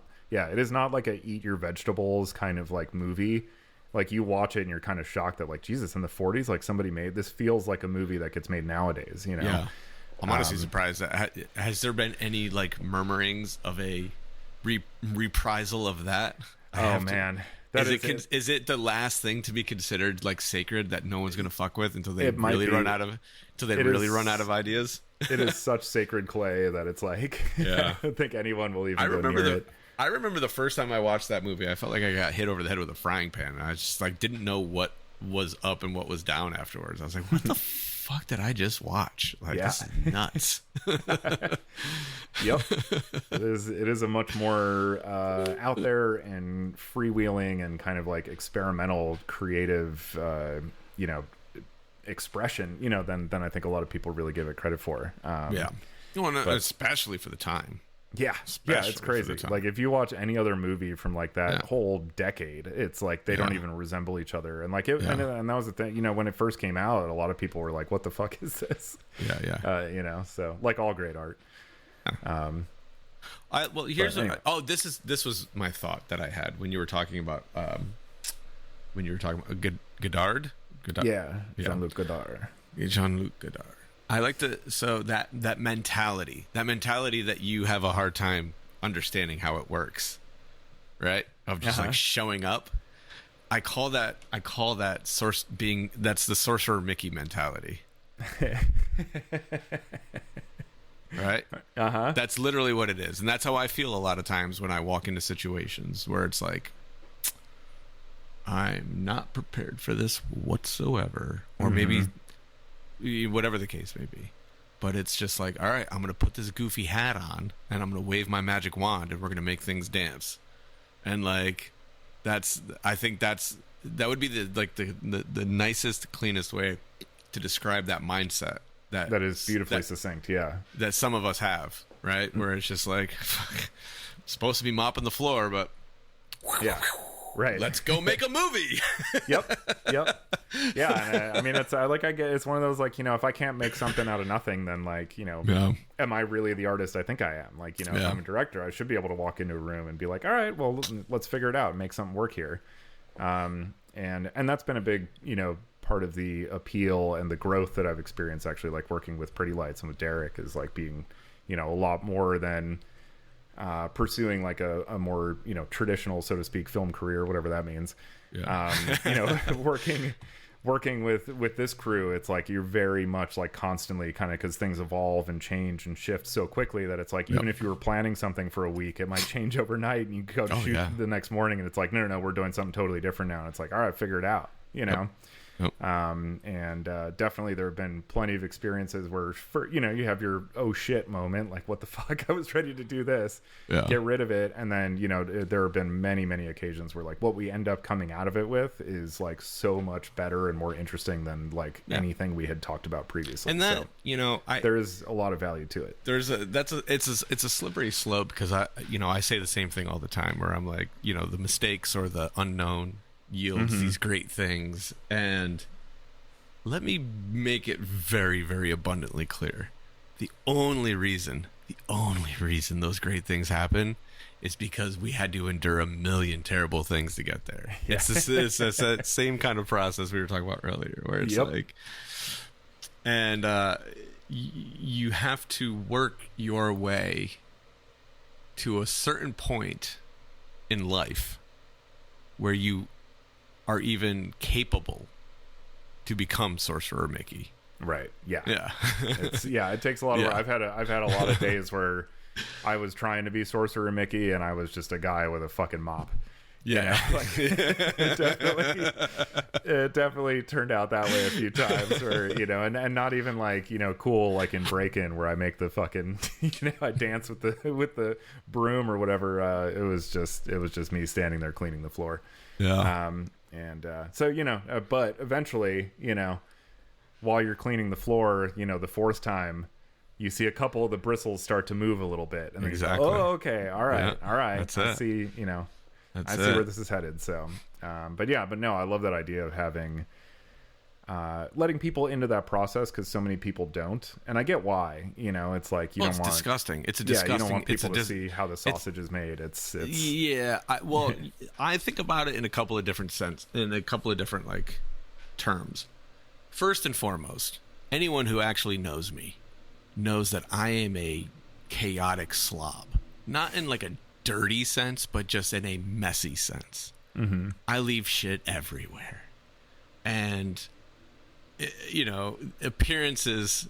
like a eat your vegetables kind of like movie. Like you watch it and you're kind of shocked that like, Jesus, in the 40s, like somebody made this. Feels like a movie that gets made nowadays, you know? Yeah. I'm honestly surprised that has there been any like murmurings of a reprisal of that? Man. Is it the last thing to be considered like sacred that no one's going to fuck with until they run out of ideas? It is such sacred clay that it's like I don't think anyone will even go near it. I remember the first time I watched that movie, I felt like I got hit over the head with a frying pan, and I just like didn't know what was up and what was down afterwards. I was like, what the fuck did I just watch? Like, this is nuts. Yep. It is a much more out there and freewheeling and kind of like experimental, creative, you know, expression, you know, than I think a lot of people really give it credit for. Especially for the time. Yeah, it's crazy. Like if you watch any other movie from like that whole decade, it's like they don't even resemble each other. And like and that was the thing, you know, when it first came out, a lot of people were like, "What the fuck is this?" You know, so like all great art. This was my thought that I had when you were talking about Godard. Jean-Luc Godard. Jean-Luc Godard. I like that mentality that you have a hard time understanding how it works, right? Of just like showing up. I call that that's the Sorcerer Mickey mentality. Right? That's literally what it is. And that's how I feel a lot of times when I walk into situations where it's like, I'm not prepared for this whatsoever. Or maybe whatever the case may be. But it's just like, all right, I'm going to put this goofy hat on and I'm going to wave my magic wand and we're going to make things dance. And like, I think that would be the nicest, cleanest way to describe that mindset. That is beautifully succinct. Yeah. That some of us have, right? Where it's just like, fuck, I'm supposed to be mopping the floor, but yeah. Right. Let's go make a movie. Yep. Yeah. And I mean, I get it's one of those, like, if I can't make something out of nothing, then like, am I really the artist I think I am? Like, if I'm a director, I should be able to walk into a room and be like, all right, well, let's figure it out and make something work here. And that's been a big, part of the appeal and the growth that I've experienced, actually, like working with Pretty Lights and with Derek, is like being, a lot more than pursuing like a more traditional, so to speak, film career, whatever that means. Working with this crew, it's like you're very much like constantly kind of, because things evolve and change and shift so quickly that it's like, even if you were planning something for a week, it might change overnight and you go to shoot the next morning and it's like, no, we're doing something totally different now. And it's like, all right, figure it out, and definitely there have been plenty of experiences where, you have your oh shit moment, like, what the fuck, I was ready to do this, get rid of it. And then, there have been many occasions where like what we end up coming out of it with is like so much better and more interesting than like anything we had talked about previously. And that, there is a lot of value to it. It's a slippery slope, because I say the same thing all the time, where I'm like, the mistakes or the unknown yields these great things. And let me make it very, very abundantly clear. The only reason those great things happen is because we had to endure a million terrible things to get there. It's that same kind of process we were talking about earlier, where it's like, and you have to work your way to a certain point in life where you are even capable to become Sorcerer Mickey. Right. Yeah. Yeah. It takes a lot of work. I've had a lot of days where I was trying to be Sorcerer Mickey and I was just a guy with a fucking mop. Yeah. It definitely turned out that way a few times, where, and not even like, cool, like in Break-In, where I make the fucking, I dance with the broom or whatever. It was just me standing there cleaning the floor. Yeah. But eventually, while you're cleaning the floor, the fourth time, you see a couple of the bristles start to move a little bit, and then exactly. You go, oh, okay, all right. That's I it. see, I see where this is headed. So, but no, I love that idea of having, letting people into that process, because so many people don't, and I get why. It's like you don't want. It's disgusting. It's a disgusting. You don't want people to see how the sausage is made. It's yeah. I think about it in a couple of different like terms. First and foremost, anyone who actually knows me knows that I am a chaotic slob, not in like a dirty sense, but just in a messy sense. Mm-hmm. I leave shit everywhere, and appearances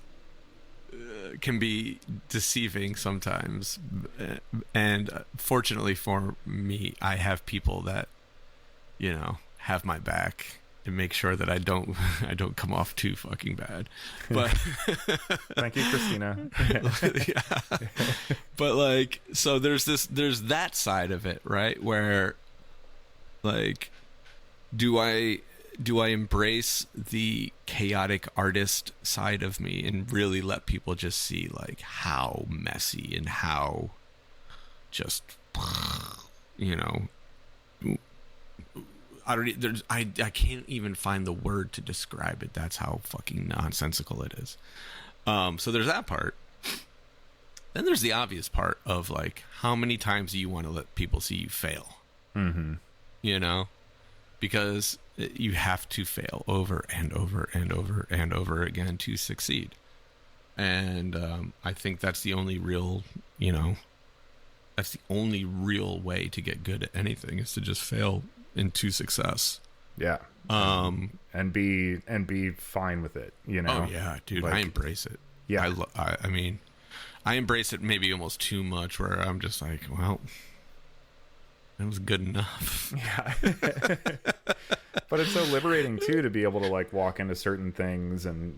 can be deceiving sometimes, and fortunately for me, I have people that have my back and make sure that I don't come off too fucking bad. But thank you, Christina. Yeah. But like, so there's that side of it, right? Where like, do I embrace the chaotic artist side of me and really let people just see like how messy and how just, I can't even find the word to describe it. That's how fucking nonsensical it is. So there's that part. Then there's the obvious part of like, how many times do you want to let people see you fail? Mm-hmm. Because you have to fail over and over and over and over again to succeed. And I think that's the only real, that's the only real way to get good at anything, is to just fail into success. Yeah. And be fine with it, Oh yeah, dude, like, I embrace it. Yeah. I mean, I embrace it maybe almost too much, where I'm just like, well, it was good enough. Yeah. But it's so liberating too, to be able to like walk into certain things and,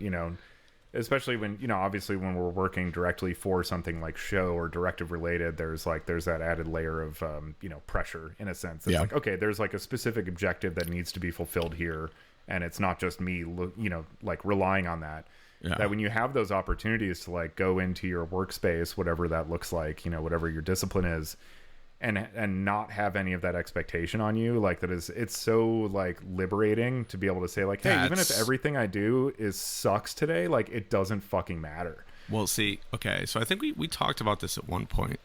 especially when, you know, obviously when we're working directly for something like show or directive related, there's that added layer of you know, pressure in a sense. It's like, okay, there's like a specific objective that needs to be fulfilled here, and it's not just me, you know, like relying on that. That when you have those opportunities to like go into your workspace, whatever that looks like, you know, whatever your discipline is, and not have any of that expectation on you, like it's so like liberating to be able to say like, hey, even if everything I do sucks today, like it doesn't fucking matter. Well, see, okay, so I think we talked about this at one point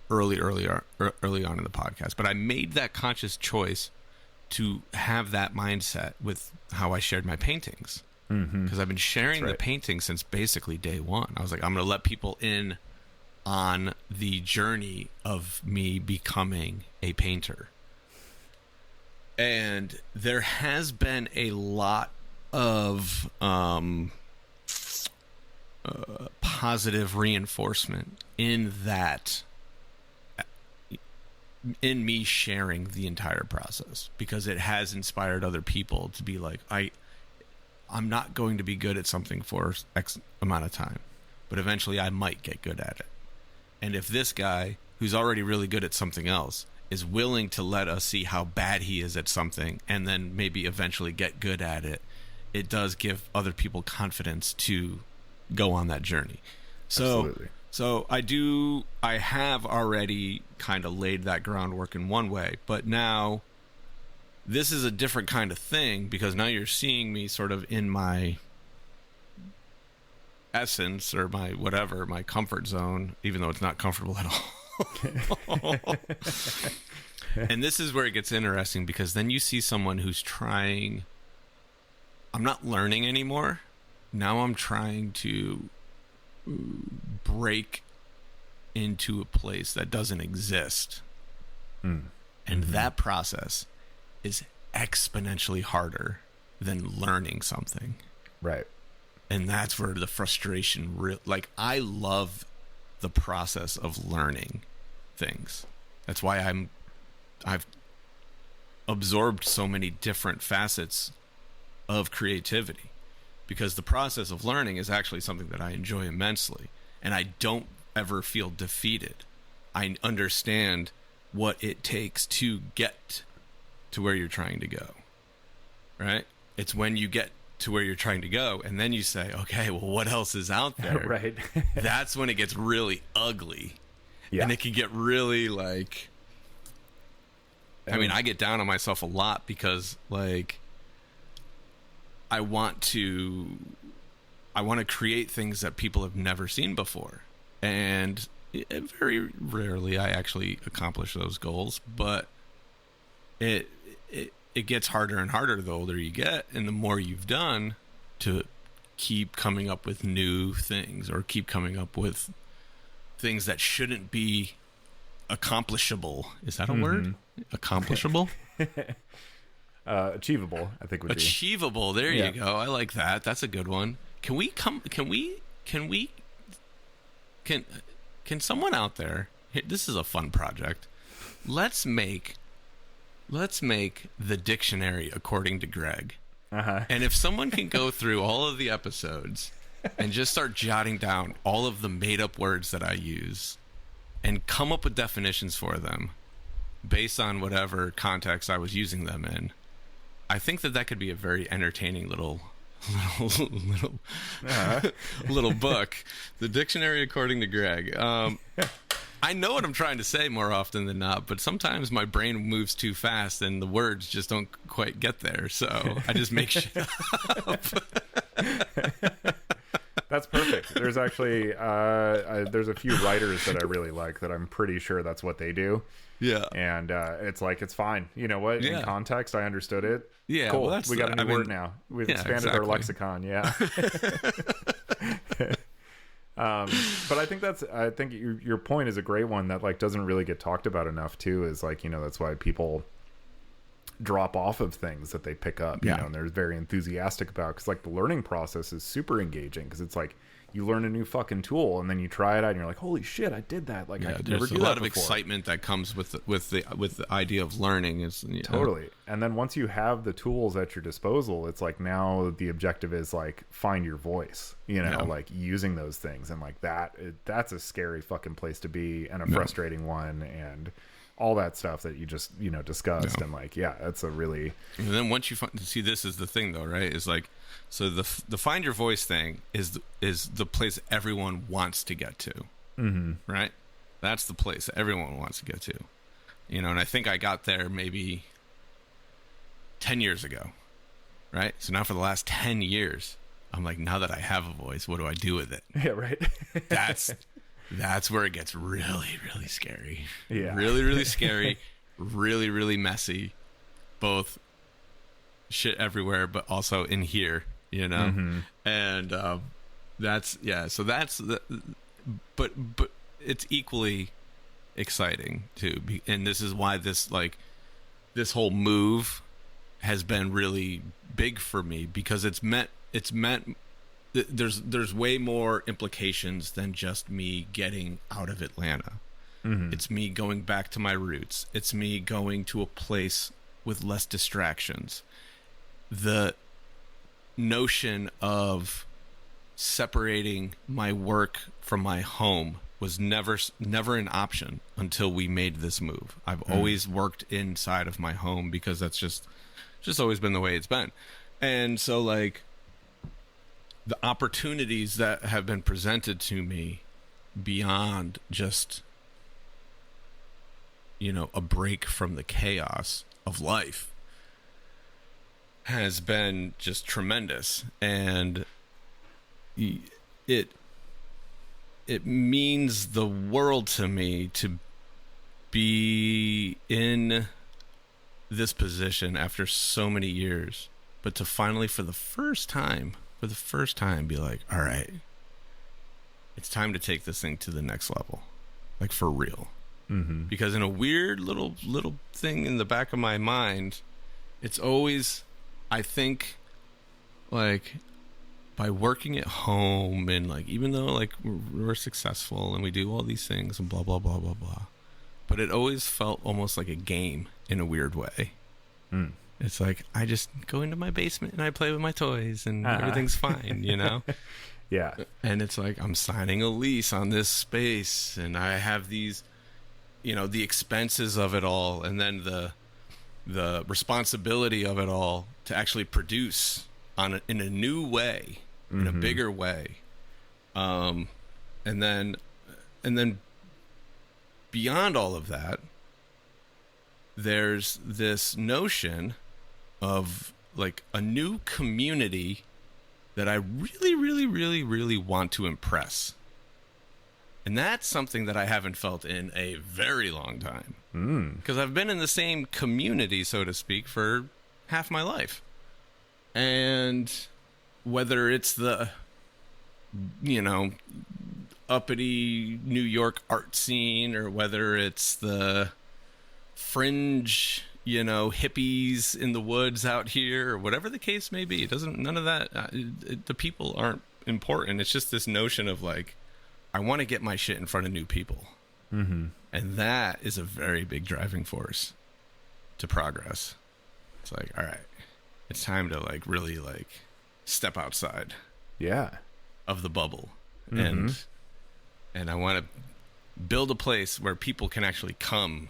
early on in the podcast, but I made that conscious choice to have that mindset with how I shared my paintings. Because I've been sharing the painting since basically day one. I was like, I'm going to let people in on the journey of me becoming a painter. And there has been a lot of positive reinforcement in that, in me sharing the entire process, because it has inspired other people to be like, I'm not going to be good at something for X amount of time, but eventually I might get good at it. And if this guy, who's already really good at something else, is willing to let us see how bad he is at something and then maybe eventually get good at it, it does give other people confidence to go on that journey. Absolutely. So I have already kind of laid that groundwork in one way, but now this is a different kind of thing, because now you're seeing me sort of in my essence, or my whatever, my comfort zone, even though it's not comfortable at all. And this is where it gets interesting, because then you see someone who's trying, I'm not learning anymore. Now I'm trying to break into a place that doesn't exist. And that process is exponentially harder than learning something. Right. And that's where the frustration like, I love the process of learning things. That's why I've absorbed so many different facets of creativity, because the process of learning is actually something that I enjoy immensely, and I don't ever feel defeated. I understand what it takes to get to where you're trying to go, right? It's when you get to where you're trying to go and then you say, okay, well, what else is out there? Right. That's when it gets really ugly. And it can get really like, I mean, I get down on myself a lot, because like I want to create things that people have never seen before, and very rarely I actually accomplish those goals, but it gets harder and harder the older you get, and the more you've done, to keep coming up with new things, or keep coming up with things that shouldn't be accomplishable. Is that a word? Accomplishable? Achievable, I think would be. Achievable. There you go. I like that. That's a good one. Can someone out there, this is a fun project. Let's make the dictionary according to Greg. And if someone can go through all of the episodes and just start jotting down all of the made-up words that I use and come up with definitions for them based on whatever context I was using them in, I think that could be a very entertaining little book. The dictionary according to Greg. I know what I'm trying to say more often than not, but sometimes my brain moves too fast and the words just don't quite get there. So I just make shit up. That's perfect. There's actually there's a few writers that I really like that I'm pretty sure that's what they do. Yeah. And it's like, it's fine. You know what? In context, I understood it. Yeah. Cool. Well, we got a new word now. We've expanded our lexicon. Yeah. But I think your point is a great one that like doesn't really get talked about enough too, is like, you know, that's why people drop off of things that they pick up, you know, and they're very enthusiastic about, because like the learning process is super engaging, because it's like you learn a new fucking tool, and then you try it out, and you're like, holy shit, I did that. Like, I could never do that before. There's a lot of excitement that comes with the idea of learning. Is totally. And then once you have the tools at your disposal, it's like now the objective is like find your voice. Like using those things, and like that's a scary fucking place to be, and a frustrating one, and all that stuff that you just discussed, and like that's a really. And then once you see, this is the thing though, right? Is like. So the find your voice thing is the place everyone wants to get to, right? That's the place that everyone wants to get to, And I think I got there maybe 10 years ago, right? So now for the last 10 years, I'm like, now that I have a voice, what do I do with it? Yeah, right. That's where it gets really, really scary. Yeah, really, really scary, really, really messy, both shit everywhere, but also in here. And so that's but it's equally exciting too, and this is why this whole move has been really big for me, because it's meant there's way more implications than just me getting out of Atlanta. It's me going back to my roots. It's me going to a place with less distractions. The notion of separating my work from my home was never an option until we made this move. I've always worked inside of my home because that's just always been the way it's been. And so like the opportunities that have been presented to me beyond just a break from the chaos of life has been just tremendous, and it means the world to me to be in this position after so many years, but to finally for the first time be like, all right, it's time to take this thing to the next level, like for real. Because in a weird little thing in the back of my mind, it's always, I think, like, by working at home and like, even though like we're successful and we do all these things and blah blah blah blah blah, but it always felt almost like a game in a weird way. It's like I just go into my basement and I play with my toys and everything's fine, Yeah. And it's like I'm signing a lease on this space, and I have these, the expenses of it all, and then the responsibility of it all to actually produce in a new way, in a bigger way, and then beyond all of that, there's this notion of like a new community that I really, really, really, really want to impress. And that's something that I haven't felt in a very long time. Because I've been in the same community, so to speak, for half my life. And whether it's the, uppity New York art scene, or whether it's the fringe, hippies in the woods out here, or whatever the case may be, none of that, the people aren't important. It's just this notion of like, I want to get my shit in front of new people. And that is a very big driving force to progress. It's like, all right, it's time to like really like step outside of the bubble. And I want to build a place where people can actually come,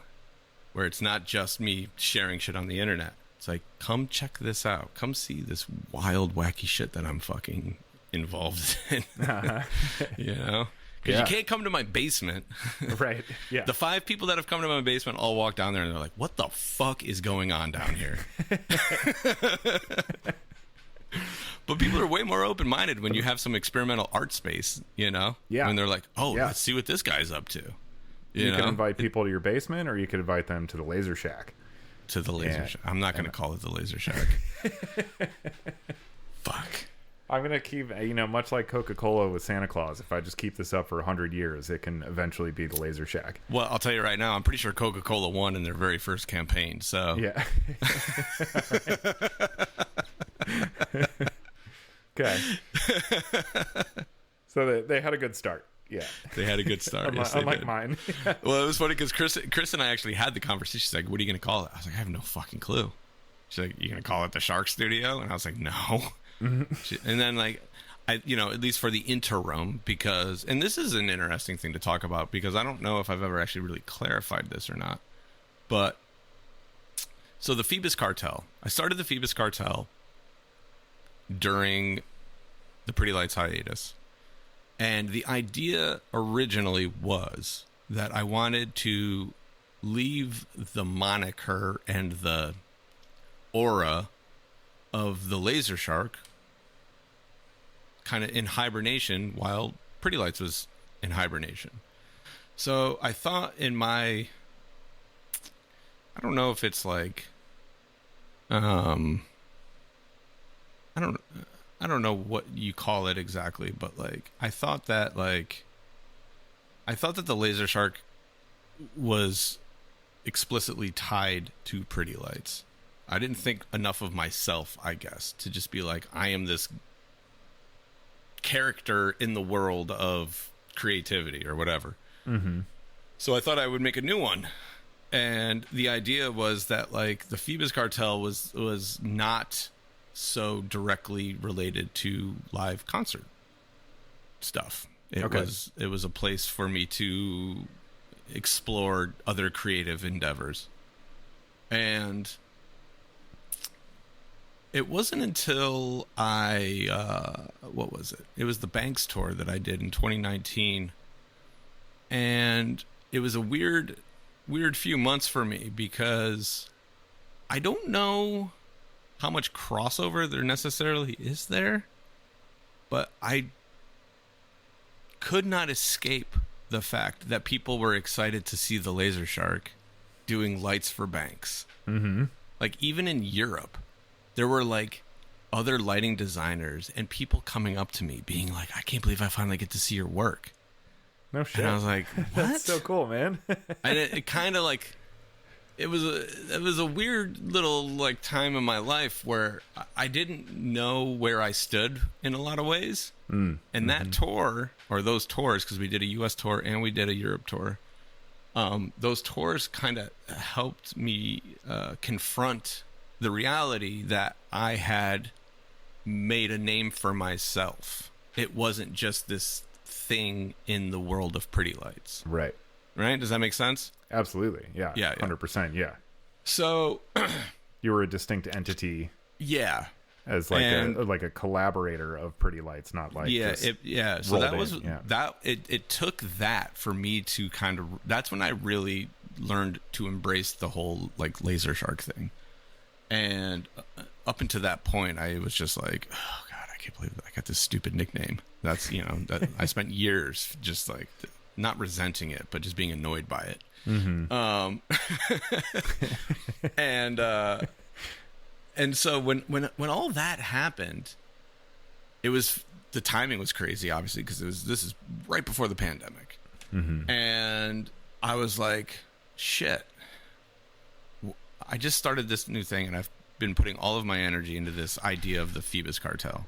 where it's not just me sharing shit on the internet. It's like, come check this out. Come see this wild, wacky shit that I'm fucking involved in. Because you can't come to my basement. Right. Yeah. The 5 people that have come to my basement all walk down there and they're like, what the fuck is going on down here? But people are way more open-minded when you have some experimental art space, Yeah. When they're like, oh, let's see what this guy's up to. You can invite people to your basement, or you could invite them to the Laser Shack. To the Laser Shack. I'm not going to call it the Laser Shack. Fuck. I'm going to keep, much like Coca-Cola with Santa Claus, if I just keep this up for 100 years, it can eventually be the Laser Shack. Well, I'll tell you right now, I'm pretty sure Coca-Cola won in their very first campaign, so... Yeah. Okay. So they had a good start. Yeah. They had a good start. Yes, Unlike mine. Well, it was funny because Chris and I actually had the conversation. She's like, "What are you going to call it?" I was like, "I have no fucking clue." She's like, "You going to call it the Shark Studio?" And I was like, "No." And then like, at least for the interim, because, and this is an interesting thing to talk about because I don't know if I've ever actually really clarified this or not, but so the Phoebus Cartel. I started the Phoebus Cartel during the Pretty Lights hiatus. And the idea originally was that I wanted to leave the moniker and the aura of the Laser Shark kind of in hibernation while Pretty Lights was in hibernation. So I thought I don't know if it's like, I don't know what you call it exactly, but like I thought that the Laser Shark was explicitly tied to Pretty Lights. I didn't think enough of myself, I guess, to just be like, I am this character in the world of creativity or whatever. Mm-hmm. So I thought I would make a new one. And the idea was that like the Phoebus Cartel was not so directly related to live concert stuff. It was a place for me to explore other creative endeavors. And it wasn't until what was it? It was the Banks tour that I did in 2019. And it was a weird few months for me because I don't know how much crossover there necessarily is there, but I could not escape the fact that people were excited to see the Laser Shark doing lights for Banks. Mm-hmm. Like even in Europe, there were like other lighting designers and people coming up to me being like, "I can't believe I finally get to see your work." No shit. And I was like, "What?" That's so cool, man. And it kind of like. It was a weird little like time in my life where I didn't know where I stood in a lot of ways. And that tour, or those tours, because we did a U.S. tour and we did a Europe tour, those tours kind of helped me confront the reality that I had made a name for myself. It wasn't just this thing in the world of Pretty Lights. Right. Right? Does that make sense? Absolutely. Yeah. Yeah. 100%. Yeah. So you were a distinct entity. Yeah. As like a collaborator of Pretty Lights, not like So that was that. It took that for me to kind of. That's when I really learned to embrace the whole like Laser Shark thing. And up until that point, I was just like, oh God, I can't believe I got this stupid nickname. That's that I spent years just like not resenting it, but just being annoyed by it. Mm-hmm. And so when all that happened, the timing was crazy, obviously, because this is right before the pandemic. Mm-hmm. And I was like, shit, I just started this new thing and I've been putting all of my energy into this idea of the Phoebus Cartel,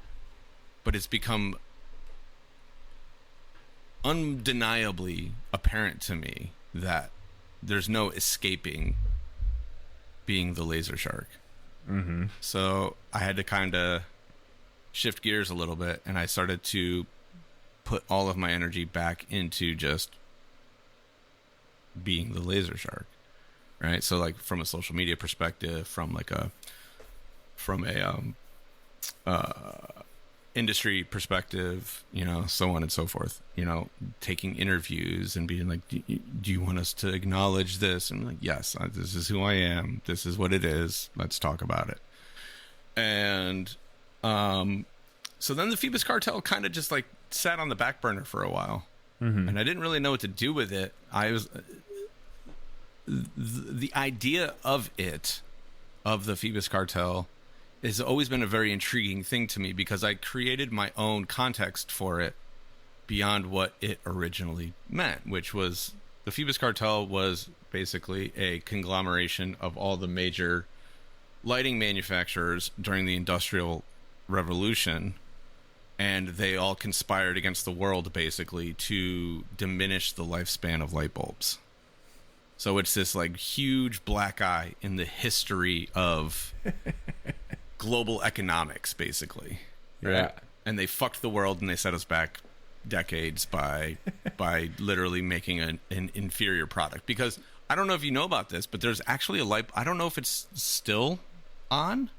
but it's become undeniably apparent to me that there's no escaping being the Laser Shark. Mm-hmm. So I had to kind of shift gears a little bit, and I started to put all of my energy back into just being the Laser Shark, right? So like from a social media perspective, from a industry perspective, so on and so forth, taking interviews and being like, do you want us to acknowledge this? And I'm like, yes, this is who I am. This is what it is. Let's talk about it. And so then the Phoebus Cartel kind of just like sat on the back burner for a while. Mm-hmm. And I didn't really know what to do with it. The idea of the Phoebus Cartel has always been a very intriguing thing to me because I created my own context for it beyond what it originally meant, which was the Phoebus Cartel was basically a conglomeration of all the major lighting manufacturers during the Industrial Revolution and they all conspired against the world, basically, to diminish the lifespan of light bulbs. So it's this like huge black eye in the history of global economics, basically. Right? Yeah. And they fucked the world, and they set us back decades by literally making an inferior product. Because I don't know if you know about this, but there's actually a light. I don't know if it's still on,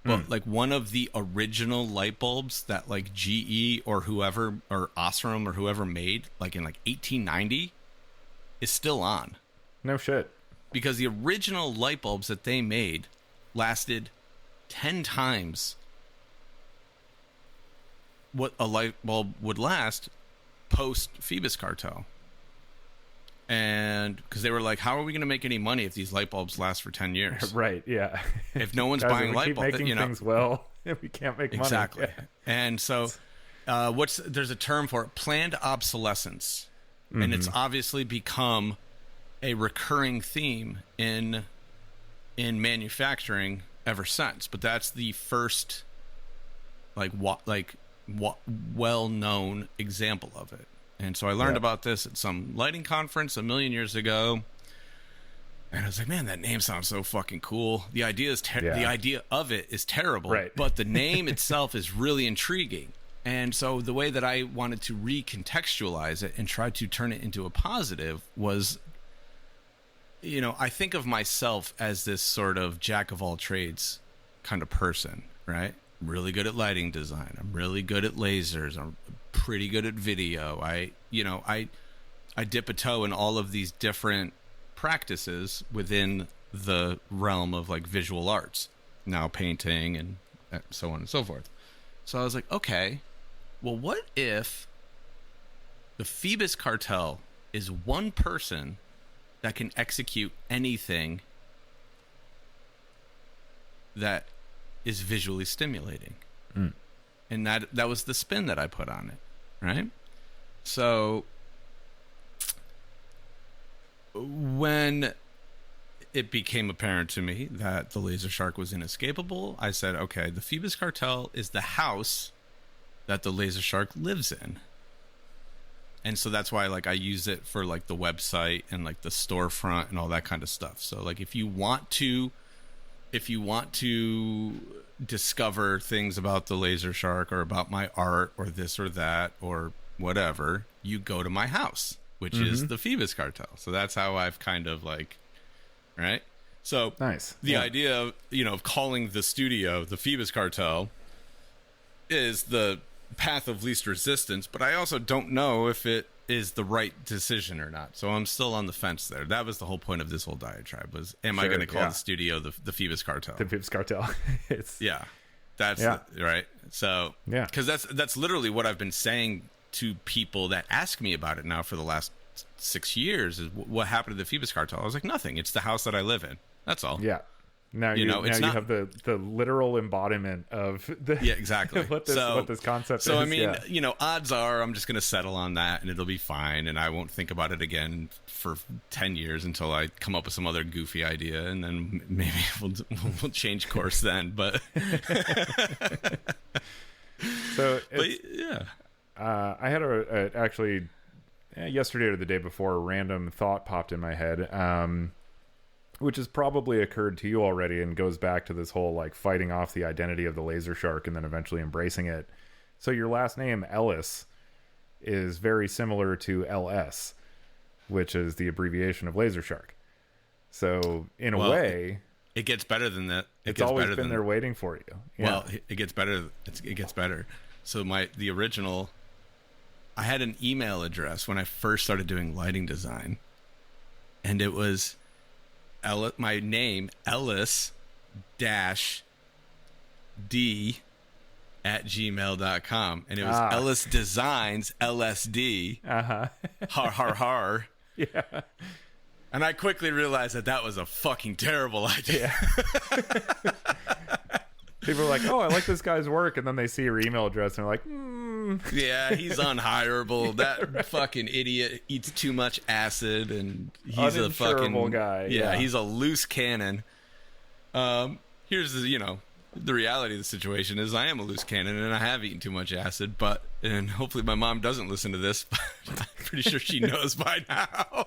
but like one of the original light bulbs that like GE or whoever or Osram or whoever made like in like 1890 is still on. No shit. Because the original light bulbs that they made lasted 10 times what a light bulb would last post Phoebus Cartel. And because they were like, how are we going to make any money if these light bulbs last for 10 years? Right, yeah. If no one's Guys, buying if we light keep bulbs, making things well, we can't make money. Exactly. Yeah. And so there's a term for it, planned obsolescence. And it's obviously become a recurring theme in manufacturing ever since. But that's the first well-known example of it. And so I learned about this at some lighting conference a million years ago. And I was like, man, that name sounds so fucking cool. The idea the idea of it is terrible, right. But the name itself is really intriguing. And so the way that I wanted to recontextualize it and try to turn it into a positive was, you know, I think of myself as this sort of jack of all trades kind of person, right? I'm really good at lighting design. I'm really good at lasers. I'm pretty good at video. I dip a toe in all of these different practices within the realm of like visual arts, now painting and so on and so forth. So I was like, okay, well, what if the Phoebus Cartel is one person that can execute anything that is visually stimulating? And that was the spin that I put on it, right? So when it became apparent to me that the laser shark was inescapable, I said, okay, the Phoebus Cartel is the house that the laser shark lives in. And so that's why like I use it for like the website and like the storefront and all that kind of stuff. So like if you want to discover things about the laser shark or about my art or this or that or whatever, you go to my house, which is the Phoebus Cartel. So that's how I've kind of like, right? So nice. The idea of, you know, of calling the studio the Phoebus Cartel is the path of least resistance, but I also don't know if it is the right decision or not. So I'm still on the fence there. That was the whole point of this whole diatribe was, I going to call the studio the Phoebus Cartel? The Phoebus Cartel. Right. So, yeah, because that's literally what I've been saying to people that ask me about it now for the last 6 years is what happened to the Phoebus Cartel. I was like, nothing. It's the house that I live in. That's all. Yeah. Now you have the literal embodiment of the exactly what this concept is. So I mean, you know, odds are I'm just going to settle on that and it'll be fine, and I won't think about it again for 10 years until I come up with some other goofy idea, and then maybe we'll change course then. But I had actually yesterday or the day before, a random thought popped in my head. Which has probably occurred to you already and goes back to this whole like fighting off the identity of the laser shark and then eventually embracing it. So your last name, Ellis, is very similar to LS, which is the abbreviation of laser shark. So in a way, it gets better than that. It's always been there waiting for you. Yeah. Well, it gets better. It gets better. So the original, I had an email address when I first started doing lighting design, and it was my name, Ellis -D@gmail.com, and it was Ellis Designs LSD. Har. Yeah. And I quickly realized that was a fucking terrible idea. Yeah. People are like, oh, I like this guy's work, and then they see your email address and they're like, yeah, he's unhireable. That fucking idiot eats too much acid, and he's a fucking guy. Yeah, he's a loose cannon. Here's the, the reality of the situation is I am a loose cannon and I have eaten too much acid, and hopefully my mom doesn't listen to this, but I'm pretty sure she knows by now.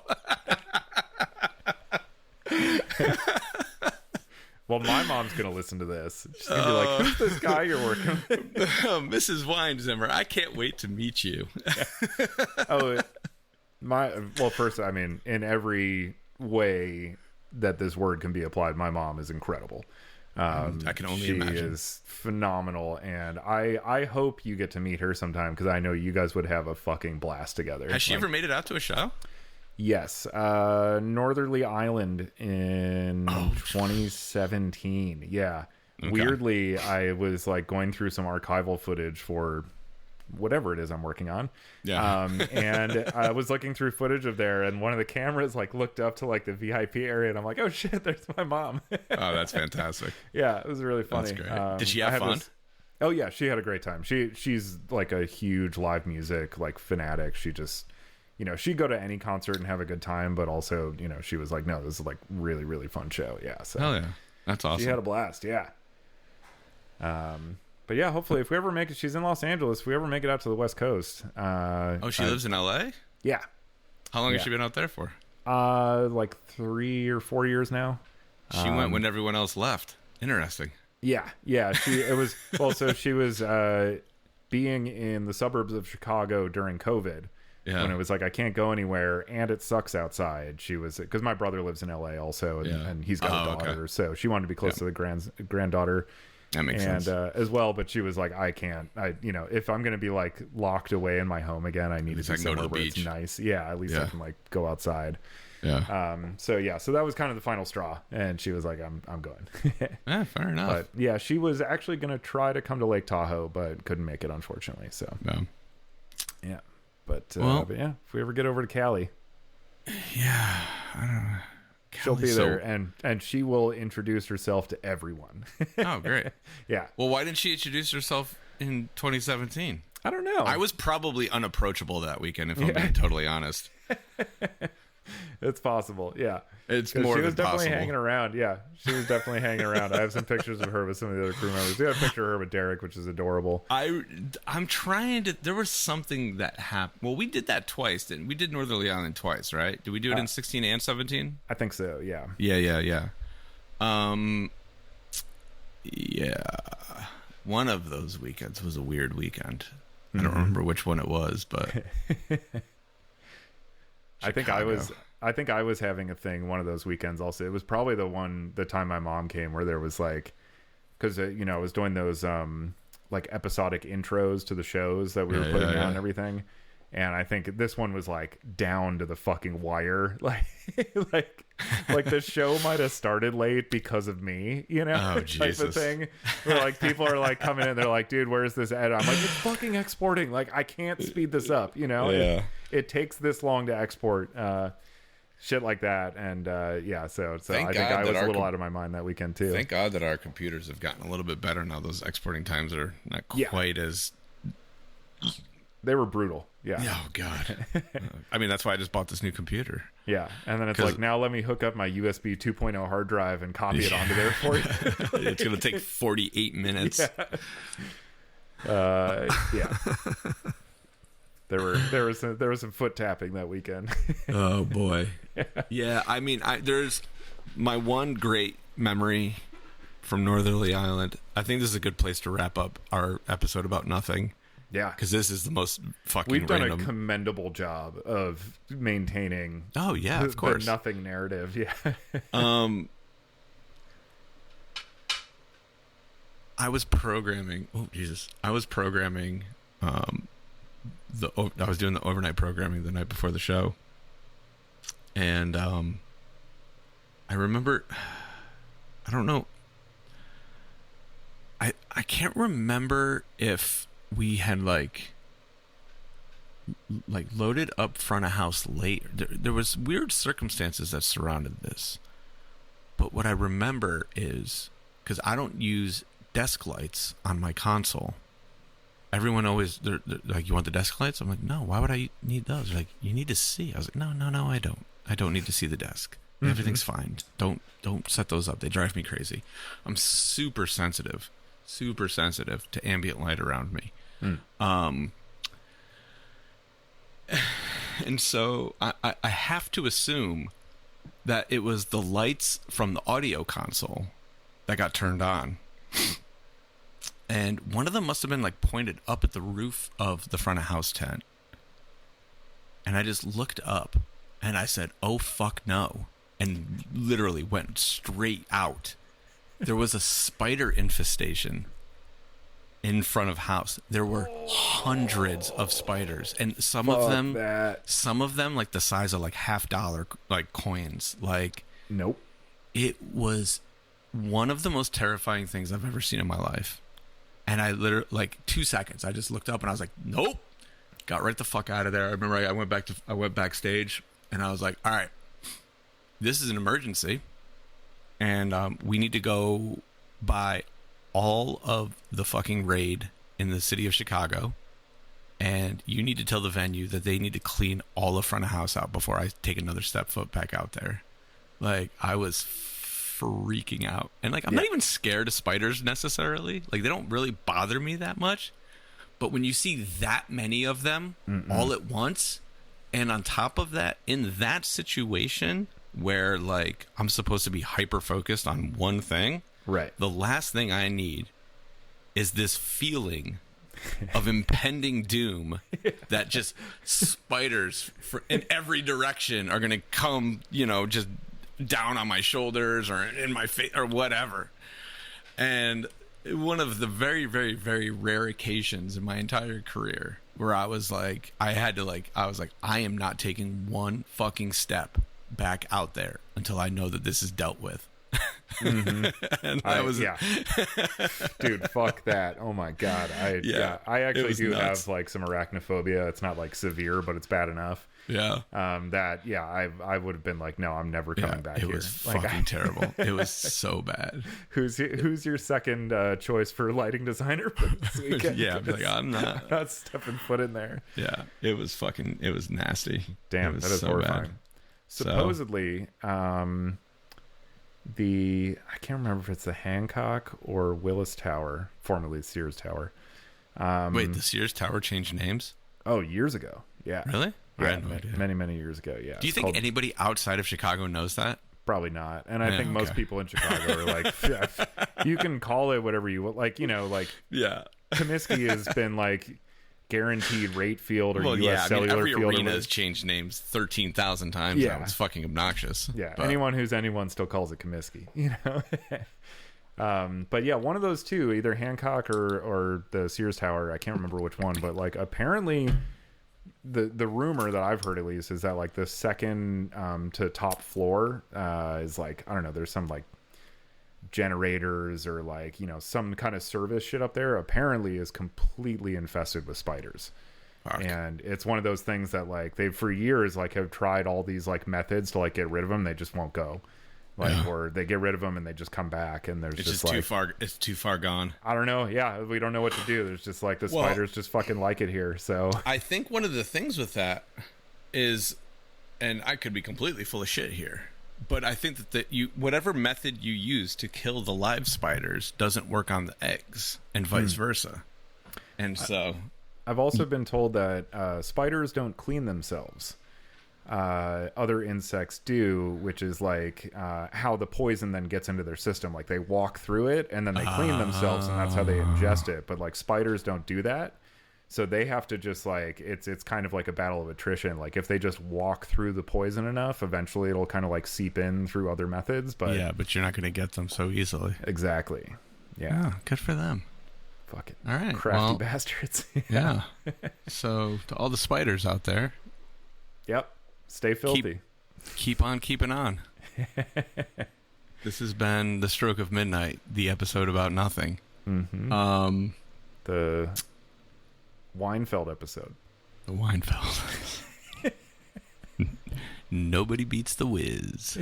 Well, my mom's going to listen to this. She's going to be like, who's this guy you're working with? Mrs. Weinzimmer, I can't wait to meet you. Well, first, I mean, in every way that this word can be applied, my mom is incredible. I can only imagine. She is phenomenal, and I hope you get to meet her sometime, because I know you guys would have a fucking blast together. Has she ever made it out to a show? Yes, Northerly Island in 2017. Yeah. Okay. Weirdly, I was like going through some archival footage for whatever it is I'm working on. Yeah. And I was looking through footage of there, and one of the cameras like looked up to like the VIP area, and I'm like, oh shit, there's my mom. Oh, that's fantastic. Yeah, it was really funny. That's great. Did she have fun? Oh yeah, she had a great time. She's like a huge live music like fanatic. She just, you know, she'd go to any concert and have a good time, but also, you know, she was like, no, this is like really, really fun show. Yeah. So hell yeah. That's awesome. She had a blast. Yeah. But yeah, hopefully if we ever make it, she's in Los Angeles. If we ever make it out to the West Coast. She lives in LA? Yeah. How long has she been out there for? Like 3 or 4 years now. She went when everyone else left. Interesting. Yeah. So she was being in the suburbs of Chicago during COVID. Yeah. When it was like, I can't go anywhere and it sucks outside. She was, because my brother lives in LA also, and he's got a daughter. Okay. So she wanted to be close to the granddaughter. That makes sense. As well, but she was like, I can't, if I'm going to be like locked away in my home again, I need to be somewhere where it's nice. Yeah. At least I can like go outside. Yeah. So that was kind of the final straw, and she was like, I'm going. Yeah, fair enough. But yeah, she was actually going to try to come to Lake Tahoe, but couldn't make it, unfortunately. So yeah. But yeah, if we ever get over to Cali, yeah, I don't know. She'll be there, and she will introduce herself to everyone. Oh, great. Yeah. Well, why didn't she introduce herself in 2017? I don't know. I was probably unapproachable that weekend, if I'm being totally honest. It's possible. Yeah. It's more than possible. She was definitely hanging around. Yeah. She was definitely hanging around. I have some pictures of her with some of the other crew members. We got a picture of her with Derek, which is adorable. I'm trying to... There was something that happened. Well, we did that twice, didn't we? We did Northerly Island twice, right? Did we do it in 16 and 17? I think so, yeah. Yeah. Yeah. One of those weekends was a weird weekend. I don't remember which one it was, but... I think I was having a thing one of those weekends also. It was probably the time my mom came, where there was like, because I was doing those like episodic intros to the shows that we were putting out and everything, and I think this one was like down to the fucking wire, like the show might have started late because of me, type of thing. Where like people are like coming in, they're like, dude, where's this edit? I'm like, it's fucking exporting. Like I can't speed this up, It takes this long to export shit like that, and so I think I was a little out of my mind that weekend too. Thank God that our computers have gotten a little bit better now. Those exporting times are not quite as... They were brutal. Yeah. Oh God. I mean, that's why I just bought this new computer. Yeah, and then it's like, now let me hook up my USB 2.0 hard drive and copy it onto there for you. It's gonna take 48 minutes. Yeah. There was some foot tapping that weekend. Oh boy. Yeah, I mean, there's my one great memory from Northerly Island. I think this is a good place to wrap up our episode about nothing. Yeah, because this is the most fucking. We've done a commendable job of maintaining. Oh yeah, of course. The nothing narrative. Yeah. I was programming. Oh Jesus! I was programming. I was doing the overnight programming the night before the show, and I remember. I don't know. I can't remember if we had like loaded up front of house late. There was weird circumstances that surrounded this, but what I remember is, because I don't use desk lights on my console. Everyone always they're like, you want the desk lights? I'm like, no, why would I need those? They're like, you need to see. I was like, no, I don't need to see the desk. Everything's fine. Don't set those up. They drive me crazy. I'm super sensitive to ambient light around me. And so I have to assume that it was the lights from the audio console that got turned on. And one of them must have been like pointed up at the roof of the front of house tent. And I just looked up and I said, "Oh, fuck no." And literally went straight out. There was a spider infestation in front of house. There were hundreds of spiders, and some of them like the size of like $50 like coins. Like, nope. It was one of the most terrifying things I've ever seen in my life. And I literally, like 2 seconds, I just looked up and I was like, nope. Got right the fuck out of there. I remember I went backstage and I was like, all right, this is an emergency, and we need to go buy all of the fucking raid in the city of Chicago, and you need to tell the venue that they need to clean all the front of house out before I take another step foot back out there. Like, I was freaking out. And like, I'm not even scared of spiders necessarily. Like, they don't really bother me that much. But when you see that many of them all at once, and on top of that, in that situation where like I'm supposed to be hyper focused on one thing, right? The last thing I need is this feeling of impending doom that just spiders in every direction are going to come, just down on my shoulders or in my face or whatever. And one of the very, very, very rare occasions in my entire career where I was like, I am not taking one fucking step back out there until I know that this is dealt with. And that was dude, fuck that. Oh my god. I actually do have like some arachnophobia. It's not like severe, but it's bad enough. I would have been like, no, I'm never coming back here. It was fucking terrible. It was so bad. Who's your second choice for lighting designer for this weekend? I'm like, I'm not stepping foot in there. It was nasty. Damn, that is so horrifying. Bad. Supposedly, I can't remember if it's the Hancock or Willis Tower, formerly Sears Tower. Wait, the Sears Tower changed names? Oh, years ago. Yeah. Really? Yeah, many years ago. Yeah. Do you think anybody outside of Chicago knows that? Probably not. And I think most people in Chicago are like, you can call it whatever you want. Like, Comiskey has been like Guaranteed Rate Field or U.S. Cellular every Field. Every arena has changed names 13,000 times now. It's fucking obnoxious. Yeah. But anyone who's anyone still calls it Comiskey, But yeah, one of those two, either Hancock or the Sears Tower. I can't remember which one, but like apparently the rumor that I've heard at least is that like the second to top floor is like, I don't know, there's some like generators or like, some kind of service shit up there apparently is completely infested with spiders. And it's one of those things that like they've for years like have tried all these like methods to like get rid of them. They just won't go. Or they get rid of them and they just come back and there's just like, it's too far gone. I don't know. Yeah, we don't know what to do. There's just like the spiders just fucking like it here. So I think one of the things with that is, and I could be completely full of shit here, but I think that whatever method you use to kill the live spiders doesn't work on the eggs and vice versa. And so I've also been told that spiders don't clean themselves. Other insects do, which is like how the poison then gets into their system. Like they walk through it and then they clean themselves and that's how they ingest it. But like spiders don't do that. So they have to just like, it's kind of like a battle of attrition. Like if they just walk through the poison enough, eventually it'll kind of like seep in through other methods. But yeah, but you're not going to get them so easily. Exactly. Yeah. Good for them. Fuck it. All right. Crafty bastards. Yeah. So to all the spiders out there. Yep. Stay filthy. Keep on keeping on. This has been The Stroke of Midnight, the episode about nothing. Mm-hmm. The Seinfeld episode. The Seinfeld. Nobody beats the Wiz.